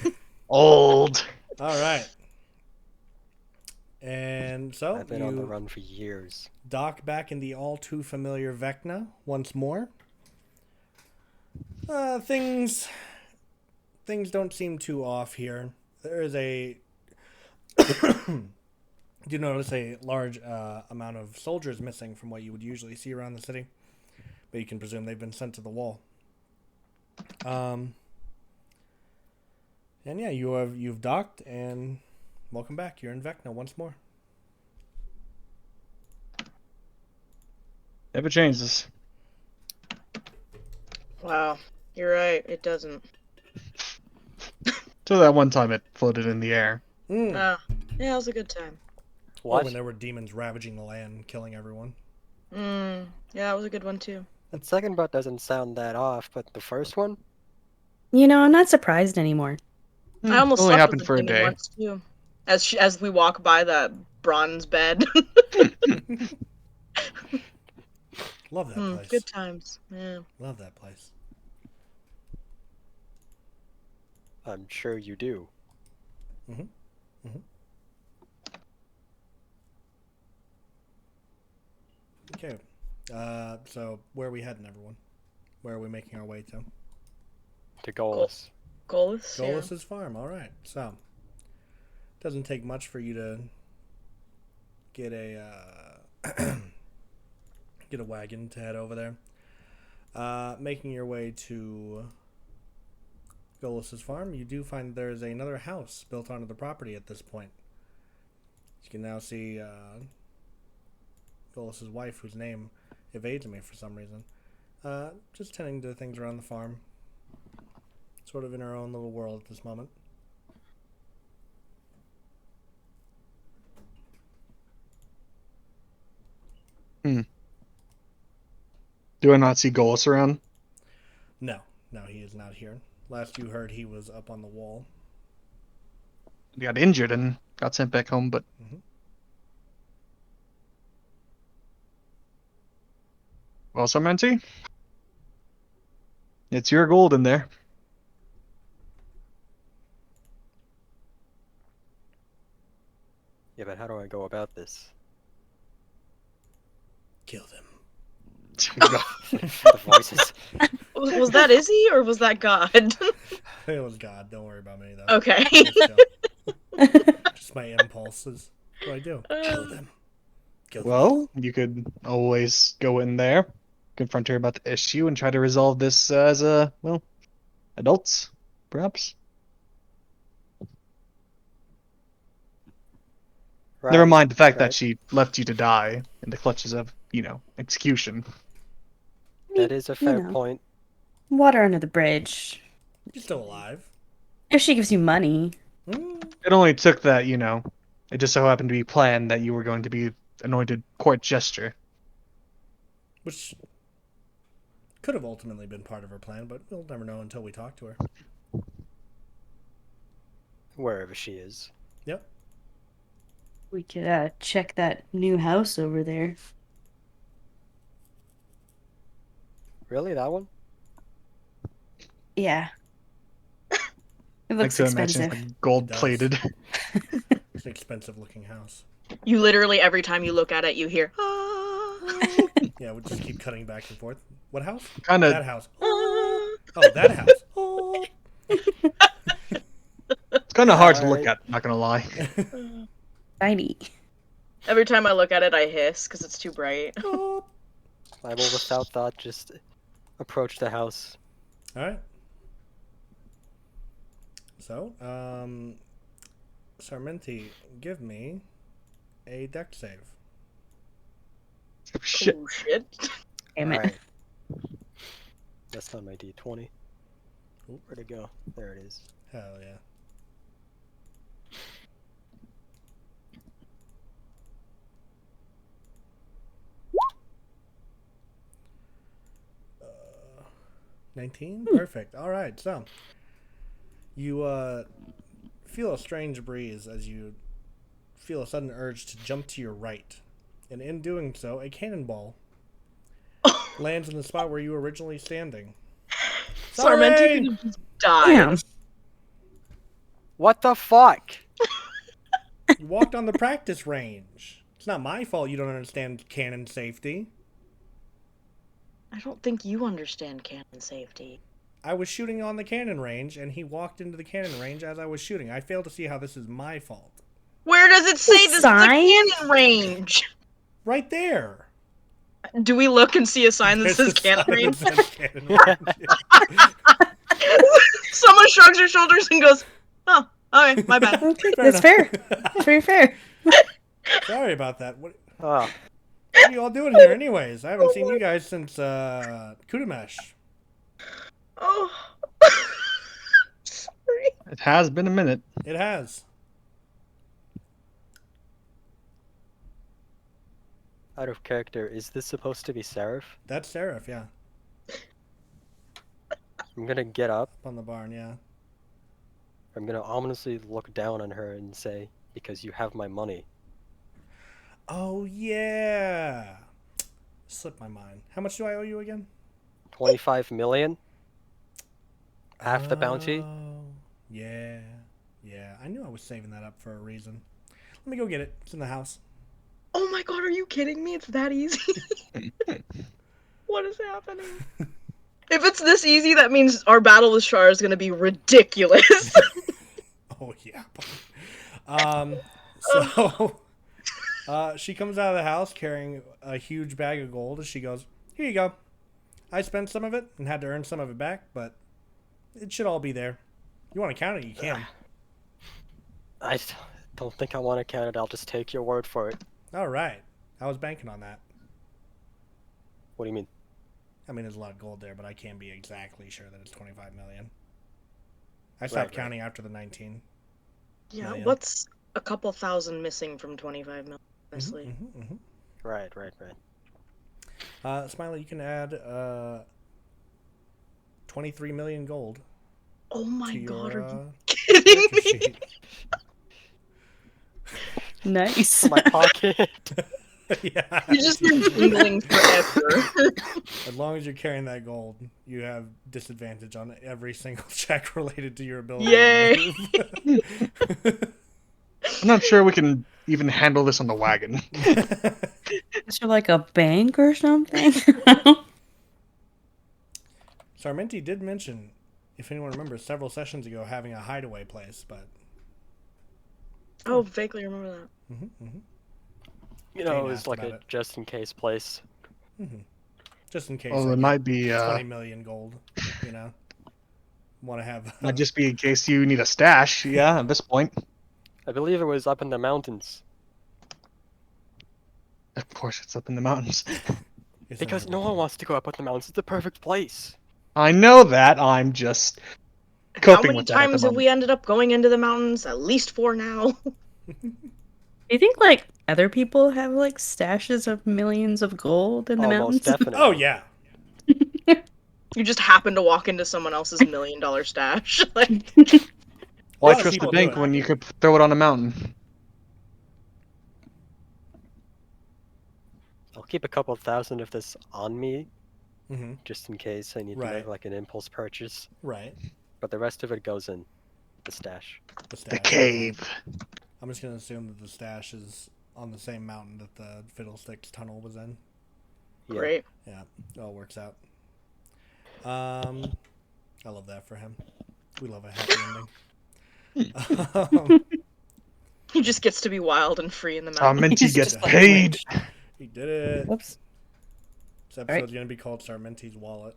Old. All right. And so I've been on the you run for years. dock back in the all too familiar Vecna once more. Things don't seem too off here. There is a do notice a large amount of soldiers missing from what you would usually see around the city, but you can presume they've been sent to the wall. And yeah, you've docked and welcome back. You're in Vecna once more. Never changes. Wow. You're right. It doesn't. Till that one time it floated in the air. Yeah, it was a good time. Or What? when there were demons ravaging the land, killing everyone. Yeah, that was a good one too. That second part doesn't sound that off, but the first one? You know, I'm not surprised anymore. I almost Only slept happened with for a a demon day. once too. As we walk by that bronze bed. Love that place. Good times. Yeah. Love that place. I'm sure you do. Okay. So where are we heading, everyone? Where are we making our way to? To Golas. Golas? Yeah. Golas's farm. All right. So doesn't take much for you to get a get a wagon to head over there. Making your way to Golas's farm, you do find there's another house built onto the property at this point. You can now see Golas's wife, whose name evades me for some reason, just tending to things around the farm. Sort of in her own little world at this moment. Do I not see Golos around? No, he is not here. Last you heard, he was up on the wall. He got injured and got sent back home, but... Well, Sarmenti, it's your gold in there. Yeah, but how do I go about this? Kill them. The voices. Was that Izzy or was that God? It was God. Don't worry about me, though. Okay. Just my impulses. What do I do? Kill them. Kill them. Well, you could always go in there, confront her about the issue, and try to resolve this as adults, perhaps. Right, Never mind the fact that right. she left you to die in the clutches of, execution. That is a fair know. point. Water under the bridge. You're still alive. If she gives you money. It only took that, it just so happened to be planned that you were going to be anointed court jester. Which could have ultimately been part of her plan, but we'll never know until we talk to her. Wherever she is. Yep. We could check that new house over there. Really, that one? Yeah. It I like looks to imagine expensive. it's like gold-plated. It's an expensive looking house. You literally, every time you look at it, you hear, ah. Yeah, we'll just keep cutting back and forth. What house? Kinda- That house. Oh, that house. Oh. It's kind of hard to look Alright. at, not gonna lie. Tiny. Every time I look at it, I hiss because it's too bright. I will, without thought, just approach the house. Alright. So, Sarmenti, give me a deck save. Shit. Oh, shit. Damn it. Alright. That's not my D20. Oop. Where'd it go? There it is. Hell yeah. 19? Perfect. All right. So, You feel a strange breeze as you feel a sudden urge to jump to your right. And in doing so, a cannonball lands in the spot where you were originally standing. Sarmenti Sorry! could have just died. Damn. What the fuck? You walked on the practice range. It's not my fault you don't understand cannon safety. I don't think you understand cannon safety. I was shooting on the cannon range, and he walked into the cannon range as I was shooting. I fail to see how this is my fault. Where does it say this is a Sign? cannon range? Right there. Do we look and see a sign that There's says a cannon sign range? that says cannon range. Someone shrugs her shoulders and goes, "Oh, okay, my bad." Okay, Fair that's enough. fair. That's very fair. Sorry about that. What Oh, are you all doing here, anyways? I haven't seen you guys since Kudamesh. Oh, sorry. It has been a minute. It has. out of character. Is this supposed to be Seraph? That's Seraph, yeah. I'm gonna get up. Up on the barn, yeah. I'm gonna ominously look down on her and say, "Because you have my money." Oh, yeah. Slipped my mind. How much do I owe you again? 25 million? Half the bounty? Oh, yeah. Yeah, I knew I was saving that up for a reason. Let me go get it. It's in the house. Oh my god, are you kidding me? It's that easy. What is happening? If it's this easy, that means our battle with Shar is gonna be ridiculous. Oh, yeah. So she comes out of the house carrying a huge bag of gold as she goes, "Here you go. I spent some of it and had to earn some of it back, but it should all be there. You want to count it, you can." I don't think I want to count it. I'll just take your word for it. All right. I was banking on that. What do you mean? I mean, there's a lot of gold there, but I can't be exactly sure that it's 25 million. I stopped Right. counting after the 19. Yeah, Million. what's a couple thousand missing from 25 million, honestly? Right. Smiley, you can add 23 million gold Oh my to god, your are you kidding character me? sheet. Nice. For my pocket. Yeah. You've just been jingling forever. As long as you're carrying that gold, you have disadvantage on every single check related to your ability. Yay. To move. I'm not sure we can even handle this on the wagon. Is there like a bank or something? Sarmenti did mention, if anyone remembers, several sessions ago having a hideaway place, but Oh, vaguely remember that. You know, Kane it was asked like about a it. just in case place. just in case Well, I it get might be 20 million gold, you know, want to have. might just be in case you need a stash. Yeah, at this point, I believe it was up in the mountains. of course, it's up in the mountains. It's Because not- no one wants to go up in the mountains. It's the perfect place. I know that. I'm just How coping many with that at the times have moment. we ended up going into the mountains? At least 4 now. Do you think like other people have like stashes of millions of gold in the Almost mountains? definitely. Oh yeah. You just happen to walk into someone else's $1 million stash. Like, Why lot of trust the people bank do it. when you could throw it on a mountain? I'll keep a couple thousand of this on me, Mm-hmm. just in case I need to Right. make like an impulse purchase. Right. But the rest of it goes in the stash. The stash. The cave. I'm just gonna assume that the stash is on the same mountain that the Fiddlesticks tunnel was in. Yeah. great. Yeah, it all works out. I love that for him. We love a happy ending. He just gets to be wild and free in the mountains. Sarmenti He's gets just like paid. rich. He did it. Whoops. This episode's gonna be called Sarmenti's Wallet.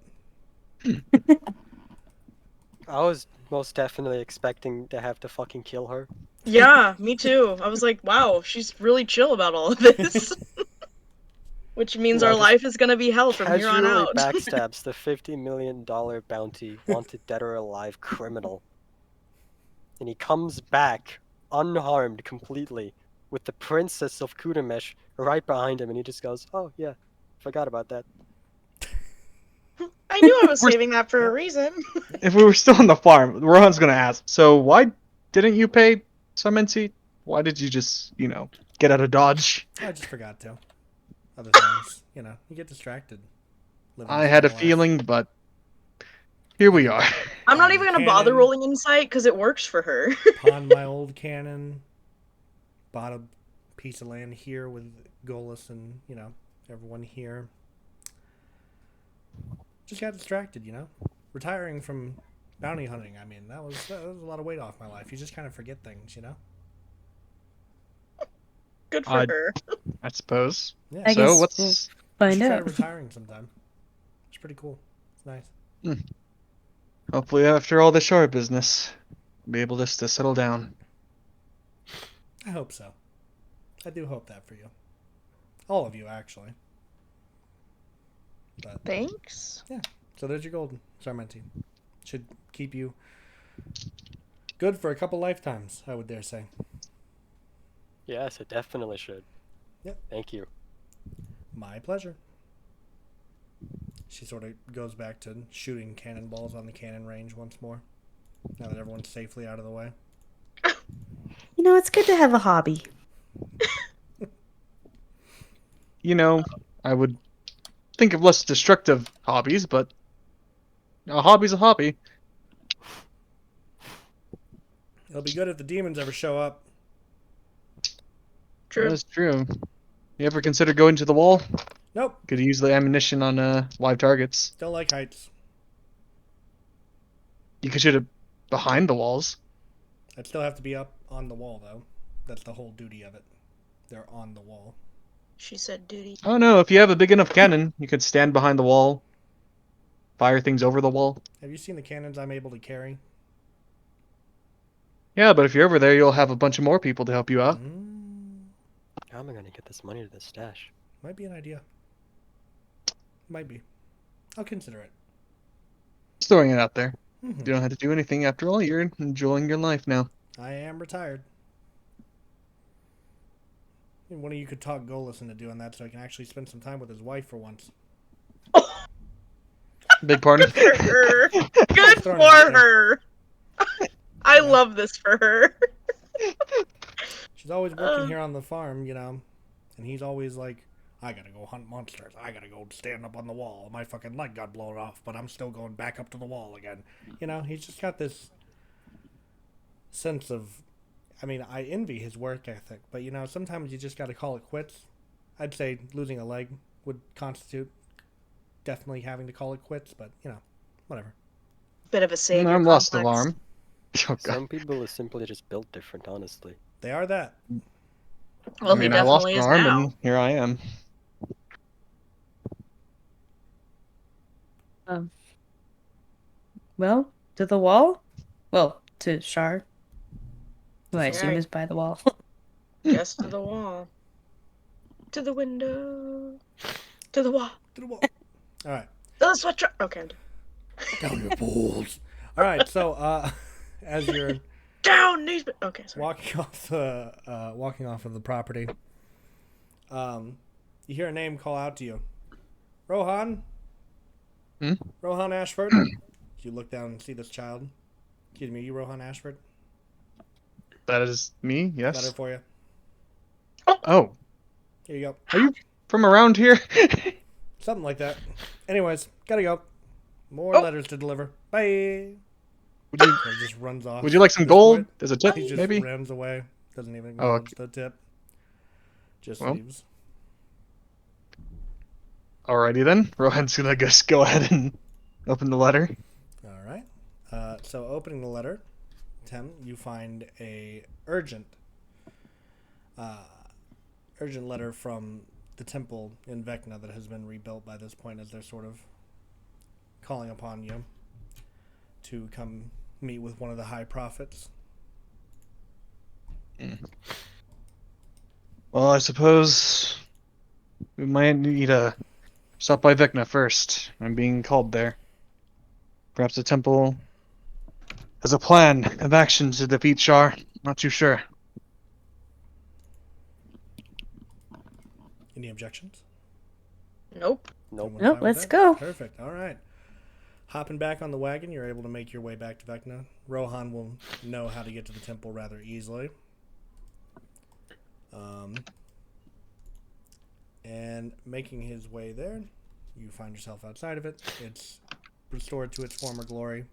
I was most definitely expecting to have to fucking kill her. Yeah, me too. I was like, wow, she's really chill about all of this. Which means No, our just life is gonna be hell from here on Casually out. backstabs the $50 million bounty wanted dead or alive criminal. And he comes back unharmed completely with the princess of Kudamesh right behind him and he just goes, "Oh yeah, forgot about that." I knew I was We're- saving that for a reason. If we were still on the farm, Rohan's gonna ask. So why didn't you pay Sarmenti? Why did you just, get out of Dodge? I just forgot to. Other things, you get distracted. Living I a had a single life. feeling, but here we are. I'm not Pawn even the gonna bother cannon, rolling insight because it works for her. Pawned my old cannon. Bought a piece of land here with Golas and everyone here. Just got distracted, Retiring from bounty hunting. I mean, that was a lot of weight off my life. You just kind of forget things. Good for I her. I suppose. Yeah. I So guess what's we'll You find should try out. retiring sometime. It's pretty cool. It's nice. hopefully after all the shore business, we'll be able just to settle down. I hope so. I do hope that for you. All of you, actually. But Thanks. so there's your golden Sarmenti. Should keep you good for a couple lifetimes, I would dare say. Yes, it definitely should. Yep. Thank you. My pleasure. She sort of goes back to shooting cannonballs on the cannon range once more. Now that everyone's safely out of the way. It's good to have a hobby. I would think of less destructive hobbies, but a hobby's a hobby. It'll be good if the demons ever show up. True. That's true. You ever consider going to the wall? Nope. Could use the ammunition on live targets. Don't like heights. You could shoot it behind the walls. I'd still have to be up on the wall, though. That's the whole duty of it. They're on the wall. She said duty. Oh no, if you have a big enough cannon, you could stand behind the wall, fire things over the wall. Have you seen the cannons I'm able to carry? Yeah, but if you're over there, you'll have a bunch of more people to help you out. How am I going to get this money to the stash? Might be an idea. Might be. I'll consider it. Just throwing it out there. Mhm. You don't have to do anything after all. You're enjoying your life now. I am retired. And one of you could talk Golas into doing that so I can actually spend some time with his wife for once. Big pardon. Good for her. Good Throwing for it out there. her. I love this for her. She's always working here on the farm, and he's always like, I gotta go hunt monsters. I gotta go stand up on the wall. My fucking leg got blown off, but I'm still going back up to the wall again. He's just got this sense of, I envy his work ethic, but sometimes you just gotta call it quits. I'd say losing a leg would constitute definitely having to call it quits, but whatever. Bit of a savior I'm lost of complex. arm. Oh, God. Some people are simply just built different, honestly. They are that. Well, he I lost definitely an is arm, now. and here I am. Well, to the wall? Well, to Shar. Who I assume Right. is by the wall. Yes, to the wall. To the window. To the wall. To the wall. All right. To the sweatshirt. Okay. I'm done. Down your balls. All right. So, as you're Down these. Okay, sorry. walking off of the property, you hear a name call out to you. Rohan. Hmm? Rohan Ashford. You look down and see this child. Excuse me, you Rohan Ashford. That is me, yes. Letter for you. Oh, Here you go. are you from around here? Something like that. Anyways, gotta go. More letters to deliver. Bye. Would you, So he just runs off. would you like some At this gold point, as a tip, He just maybe? runs away. Doesn't even Oh, acknowledge the tip. Just Well. leaves. Alrighty then. Rohan's gonna just go ahead and open the letter. All right. So opening the letter, Tim, you find a urgent letter from the temple in Vecna that has been rebuilt by this point, as they're sort of calling upon you to come meet with one of the high prophets. Well, I suppose we might need to stop by Vecna first. I'm being called there. Perhaps the temple has a plan of action to defeat Shar. Not too sure. Any objections? Nope. Nope. Everyone Nope, fine with let's that? go. Perfect. All right. Hopping back on the wagon, you're able to make your way back to Vecna. Rohan will know how to get to the temple rather easily. And making his way there, you find yourself outside of it. It's restored to its former glory.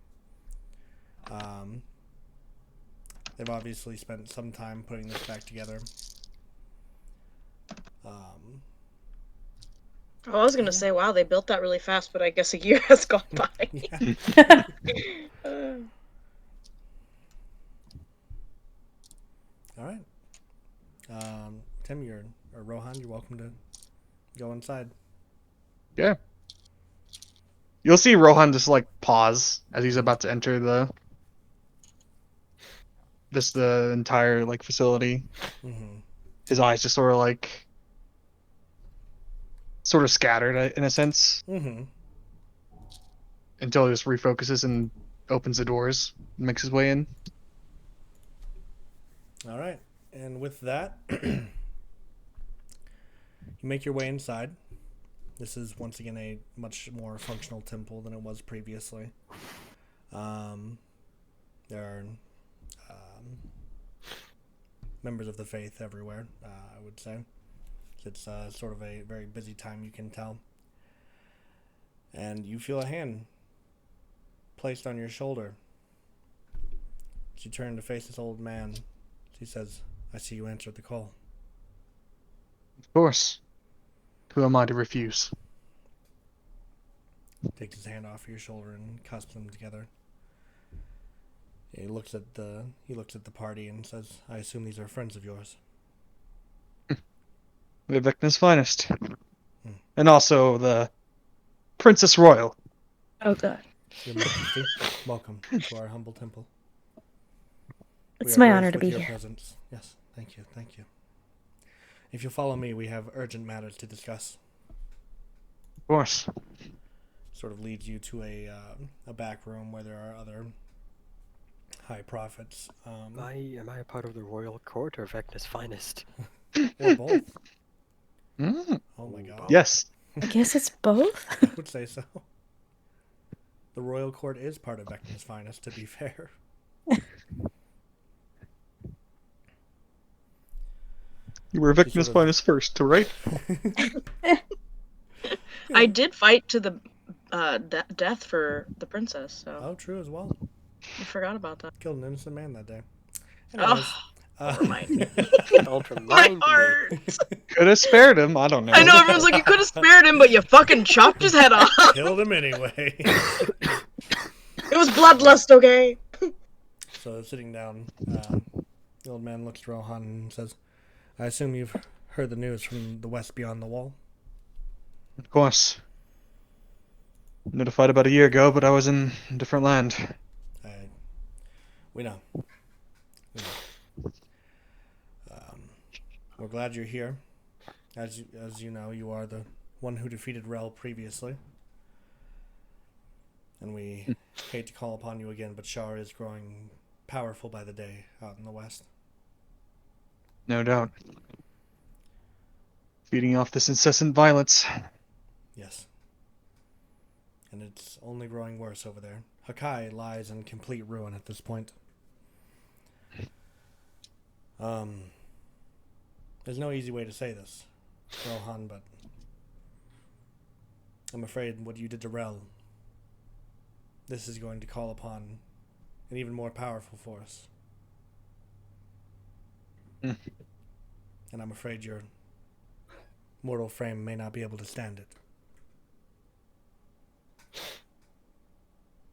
They've obviously spent some time putting this back together. I was gonna say, wow, they built that really fast, but I guess a year has gone by. Yeah. All right. Tim, or Rohan, you're welcome to go inside. Yeah. You'll see Rohan just like pause as he's about to enter the entire like facility. Mm-hmm. His eyes just sort of scattered in a sense Mm-hmm. until he just refocuses and opens the doors and makes his way in. All right. And with that, you make your way inside. This is once again a much more functional temple than it was previously. There are members of the faith everywhere, I would say. It's sort of a very busy time, you can tell. And you feel a hand placed on your shoulder. As you turn to face this old man, he says, "I see you answered the call." Of course. Who am I to refuse? Takes his hand off your shoulder and cusps them together. He looks at the party and says, "I assume these are friends of yours." The Vecna's finest. And also the Princess Royal. Oh god. Your Majesty, welcome to our humble temple. It's We are my graced honor to with be your here. presence. Yes, thank you, thank you. If you'll follow me, we have urgent matters to discuss. Of course. Sort of leads you to a back room where there are other high prophets. Am I a part of the royal court or Vecna's finest? Or both. Mm. Oh my god. Yes. I guess it's both. I would say so. The royal court is part of Vecna's finest, to be fair. You were Vecna's finest first, right? I did fight to the death for the princess, so Oh, true as well. I forgot about that. Killed an innocent man that day. Oh, Anyways, don't remind me. Don't My remind me. heart. Could have spared him. I don't know. I know everyone's like, you could have spared him, but you fucking chopped his head off. killed him anyway. It was bloodlust, okay? So sitting down, the old man looks at Rohan and says, "I assume you've heard the news from the west beyond the wall?" Of course. Notified about a year ago, but I was in a different land. We know. We're glad you're here. As you know, you are the one who defeated Rel previously. And we hate to call upon you again, but Shar is growing powerful by the day out in the west. No doubt. Feeding off this incessant violence. Yes. And it's only growing worse over there. Hakai lies in complete ruin at this point. There's no easy way to say this, Rohan, but I'm afraid what you did to Rel, this is going to call upon an even more powerful force. And I'm afraid your mortal frame may not be able to stand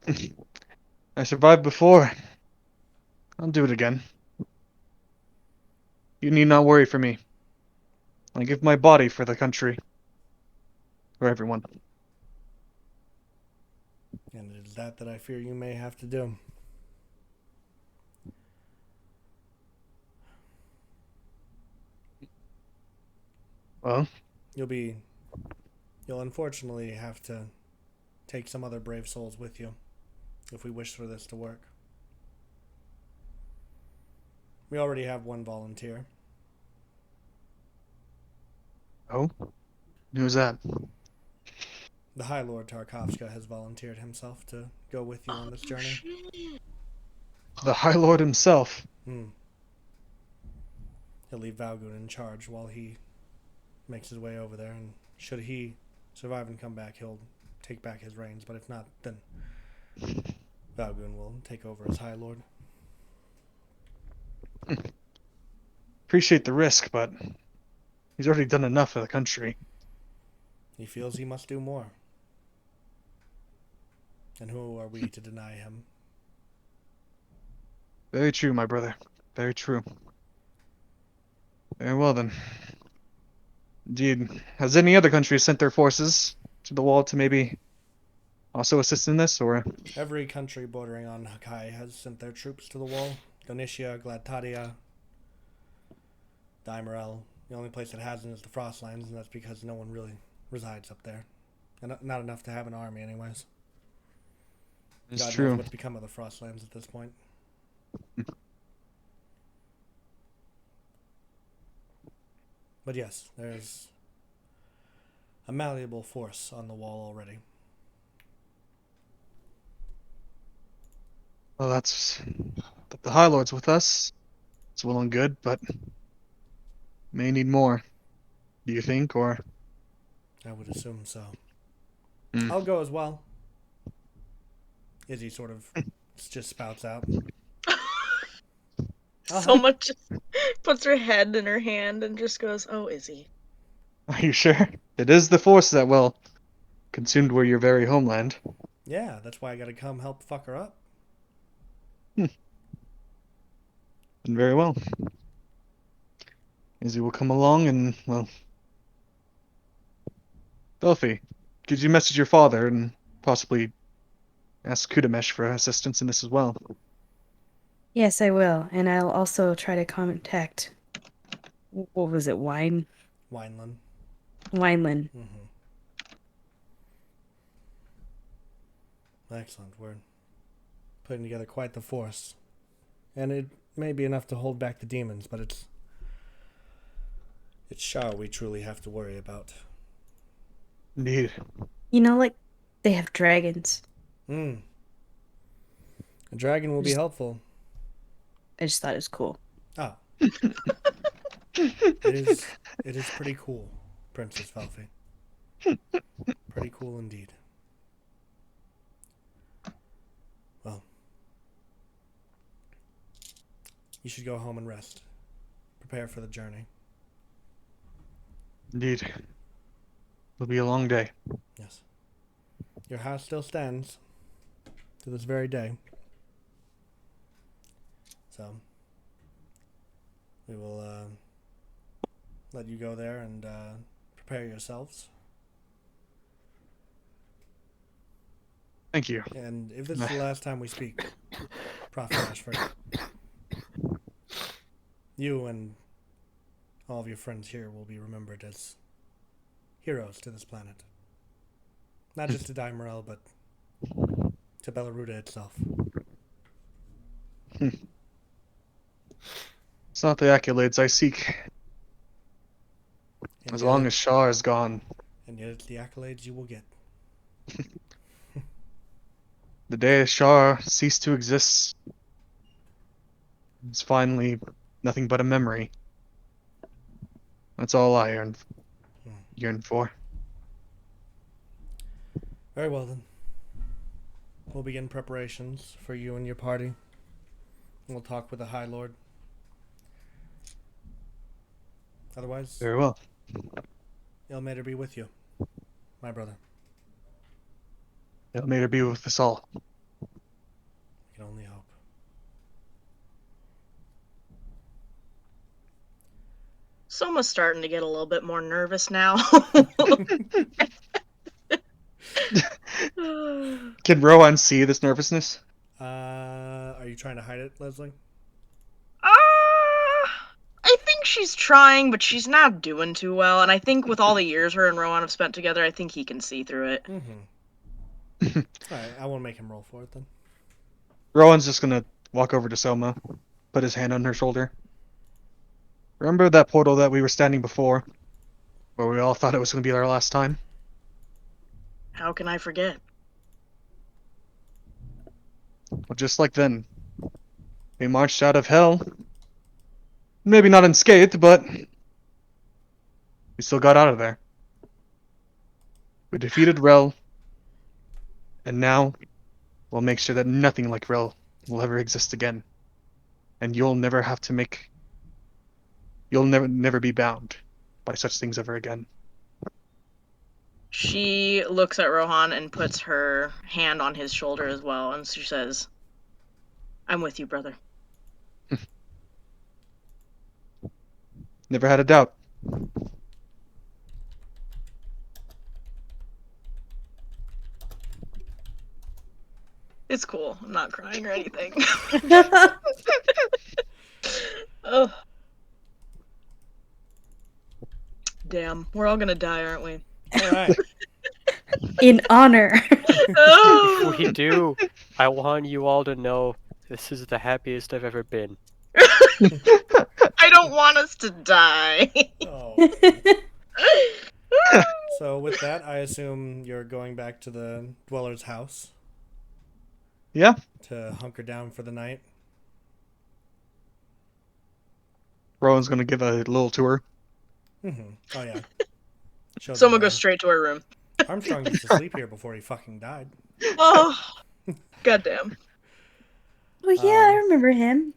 it. I survived before. I'll do it again. You need not worry for me. I give my body for the country. For everyone. And it is that I fear you may have to do. Well? You'll unfortunately have to take some other brave souls with you if we wish for this to work. We already have one volunteer. Oh? Who's that? The High Lord Tarkovska has volunteered himself to go with you on this journey. Shit. The High Lord himself. Hmm. He'll leave Valgun in charge while he makes his way over there, and should he survive and come back, he'll take back his reins. But if not, then Valgun will take over as High Lord. Appreciate the risk, but he's already done enough for the country. He feels he must do more. And who are we to deny him? Very true, my brother. Very true. Very well then. Indeed. Has any other country sent their forces to the wall to maybe also assist in this, or? Every country bordering on Hakai has sent their troops to the wall. Donicia, Gladtadia, Dimerel. The only place that hasn't is the Frostlands, and that's because no one really resides up there. And not enough to have an army anyways. It's God true. knows what's become of the Frostlands at this point. But yes, there's a malleable force on the wall already. Well, that's the High Lord's with us. It's well and good, but may need more. Do you think, or? I would assume so. Hmm. I'll go as well. Izzy sort of just spouts out. So much just puts her head in her hand and just goes, "Oh, Izzy." Are you sure? It is the Force that will consumed were your very homeland. Yeah, that's why I gotta come help fuck her up. And very well. Izzy will come along and, well... Belfi, could you message your father and possibly ask Kudamesh for assistance in this as well? Yes, I will. And I'll also try to contact. What was it? Wineland? Wineland. Mm-hmm. Excellent. We're putting together quite the force. And it may be enough to hold back the demons, but it's Shah we truly have to worry about. Indeed. You know, like, they have dragons. A dragon will be helpful. I just thought it was cool. Oh. It is pretty cool, Princess Velfie. Pretty cool indeed. Well, you should go home and rest. Prepare for the journey. Indeed. It'll be a long day. Yes. Your house still stands to this very day. So, we will let you go there and prepare yourselves. Thank you. And if this is the last time we speak, Prophet Ashford, you and all of your friends here will be remembered as heroes to this planet. Not just to Dimerel, but to Belaruda itself. It's not the accolades I seek. And As yet long as Shah is gone. And yet it's the accolades you will get. The day Shah ceased to exist is finally nothing but a memory. That's all I yearn for. Very well then. We'll begin preparations for you and your party. We'll talk with the High Lord. Otherwise, Very well. Ilmater be with you, my brother. May it be with us all. We can only hope. Soma's starting to get a little bit more nervous now. Can Rowan see this nervousness? Are you trying to hide it, Leslie? I think she's trying, but she's not doing too well. And I think with all the years her and Rowan have spent together, I think he can see through it. Mm-hmm. Alright, I won't make him roll for it then. Rowan's just gonna walk over to Soma, put his hand on her shoulder. Remember that portal that we were standing before? Where we all thought it was gonna be our last time? How can I forget? Well, just like then, we marched out of hell. Maybe not unscathed, but we still got out of there. We defeated Rel, and now we'll make sure that nothing like Rel will ever exist again. And you'll never have to make. You'll never be bound by such things ever again. She looks at Rohan and puts her hand on his shoulder as well, and she says, I'm with you, brother. Never had a doubt. It's cool. I'm not crying or anything. Oh. Damn. We're all gonna die, aren't we? All right. In honor. Oh. If we do, I want you all to know this is the happiest I've ever been. I don't want us to die. Oh. So with that, I assume you're going back to the dweller's house Yeah. to hunker down for the night. Rowan's gonna give a little tour. Mm-hmm. Oh yeah. Shows Someone him goes straight to her room. Armstrong used to sleep here before he fucking died. Oh. Goddamn. Oh yeah, I remember him.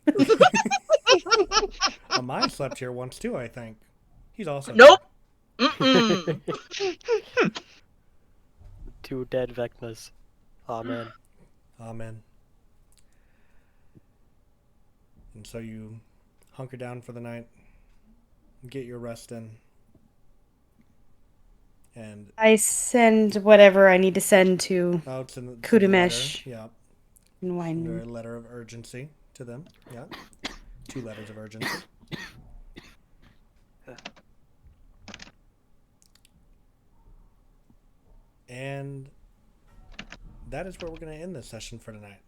Amai slept here once too, I think. He's also Nope. Mm-mm. 2 dead Vecnas. Amen. dead. Amen. And so you hunker down for the night, get your rest in, and I send whatever I need to send to it's in the Kudamesh letter. Yeah, and under a Wine. letter of urgency to them. Yeah, 2 letters of urgency. And that is where we're going to end this session for tonight.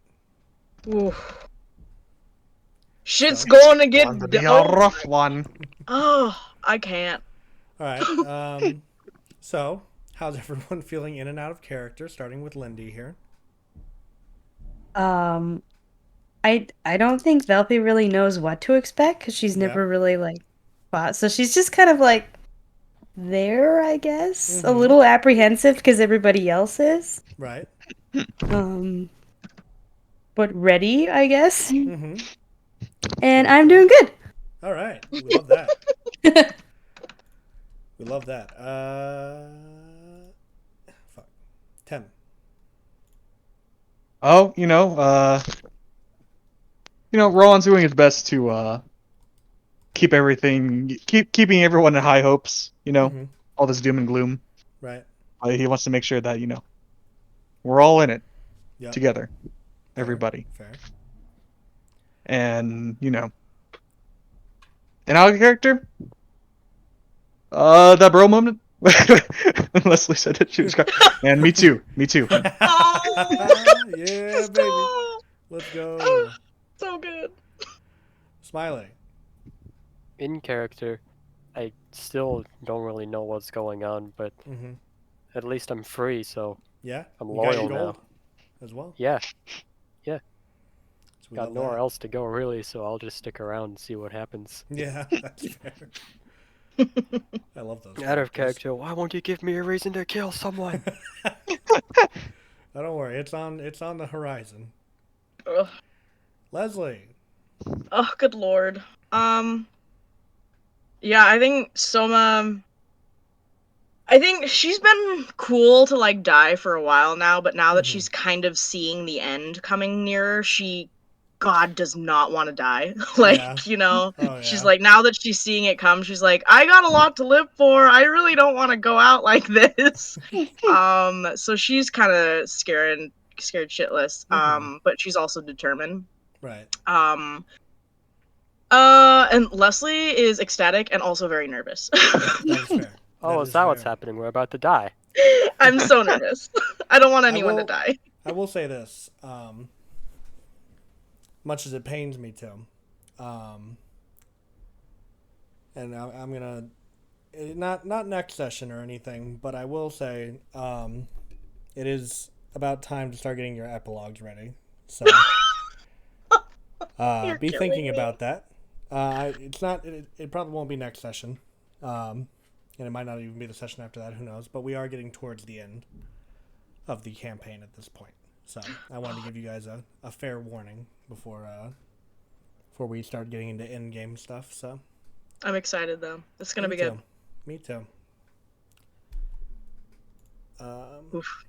Oof. Shit's So? going to get Going to be a rough one. Oh, I can't. All right. So, how's everyone feeling in and out of character? Starting with Lindy here. I don't think Velpy really knows what to expect because she's Yeah. never really like fought, so she's just kind of like there, I guess, a Mhm. little apprehensive because everybody else is. Right. But ready, I guess. Mm-hmm. And Very I'm cool. doing good. All right. We love that. We love that. Fuck. Tim. Oh, Rowan's doing his best to keeping everyone in high hopes. Mhm. All this doom and gloom. Right. He wants to make sure that we're all in it Yep. together, Fair. everybody, Fair. and and out of character. That bro moment. Leslie said it. She was crying. And me too. Me too. Oh, Yeah, baby. stop. Let's go. So good. Smiley. In character, I still don't really know what's going on, but Mm-hmm. at least I'm free, so Yeah. I'm You got your loyal gold now. as well. Yeah, So we got love nowhere that. else to go really, so I'll just stick around and see what happens. Yeah, that's fair. I love those. Out of characters. character, why won't you give me a reason to kill someone? Oh, don't worry. It's on the horizon. Ugh. Leslie. Oh, good lord. Yeah, I think I think she's been cool to like die for a while now, but now that Mhm. she's kind of seeing the end coming nearer, God does not want to die. Like, Yeah. Oh, she's yeah. like, now that she's seeing it come, she's like, I got a lot to live for. I really don't want to go out like this. So she's kind of scared shitless. Mhm. But she's also determined. Right. And Leslie is ecstatic and also very nervous. That is fair. Oh, That is is that what's fair. happening? We're about to die. I'm so nervous. I don't want anyone to will- die. I will say this. Much as it pains me to, and I'm gonna not next session or anything, but I will say it is about time to start getting your epilogues ready. So You're be killing thinking me. about that. It's not. It probably won't be next session, and it might not even be the session after that. Who knows? But we are getting towards the end of the campaign at this point. So I wanted to give you guys a fair warning before we start getting into end game stuff. So I'm excited though. It's gonna me be good. too. Me too. Oof.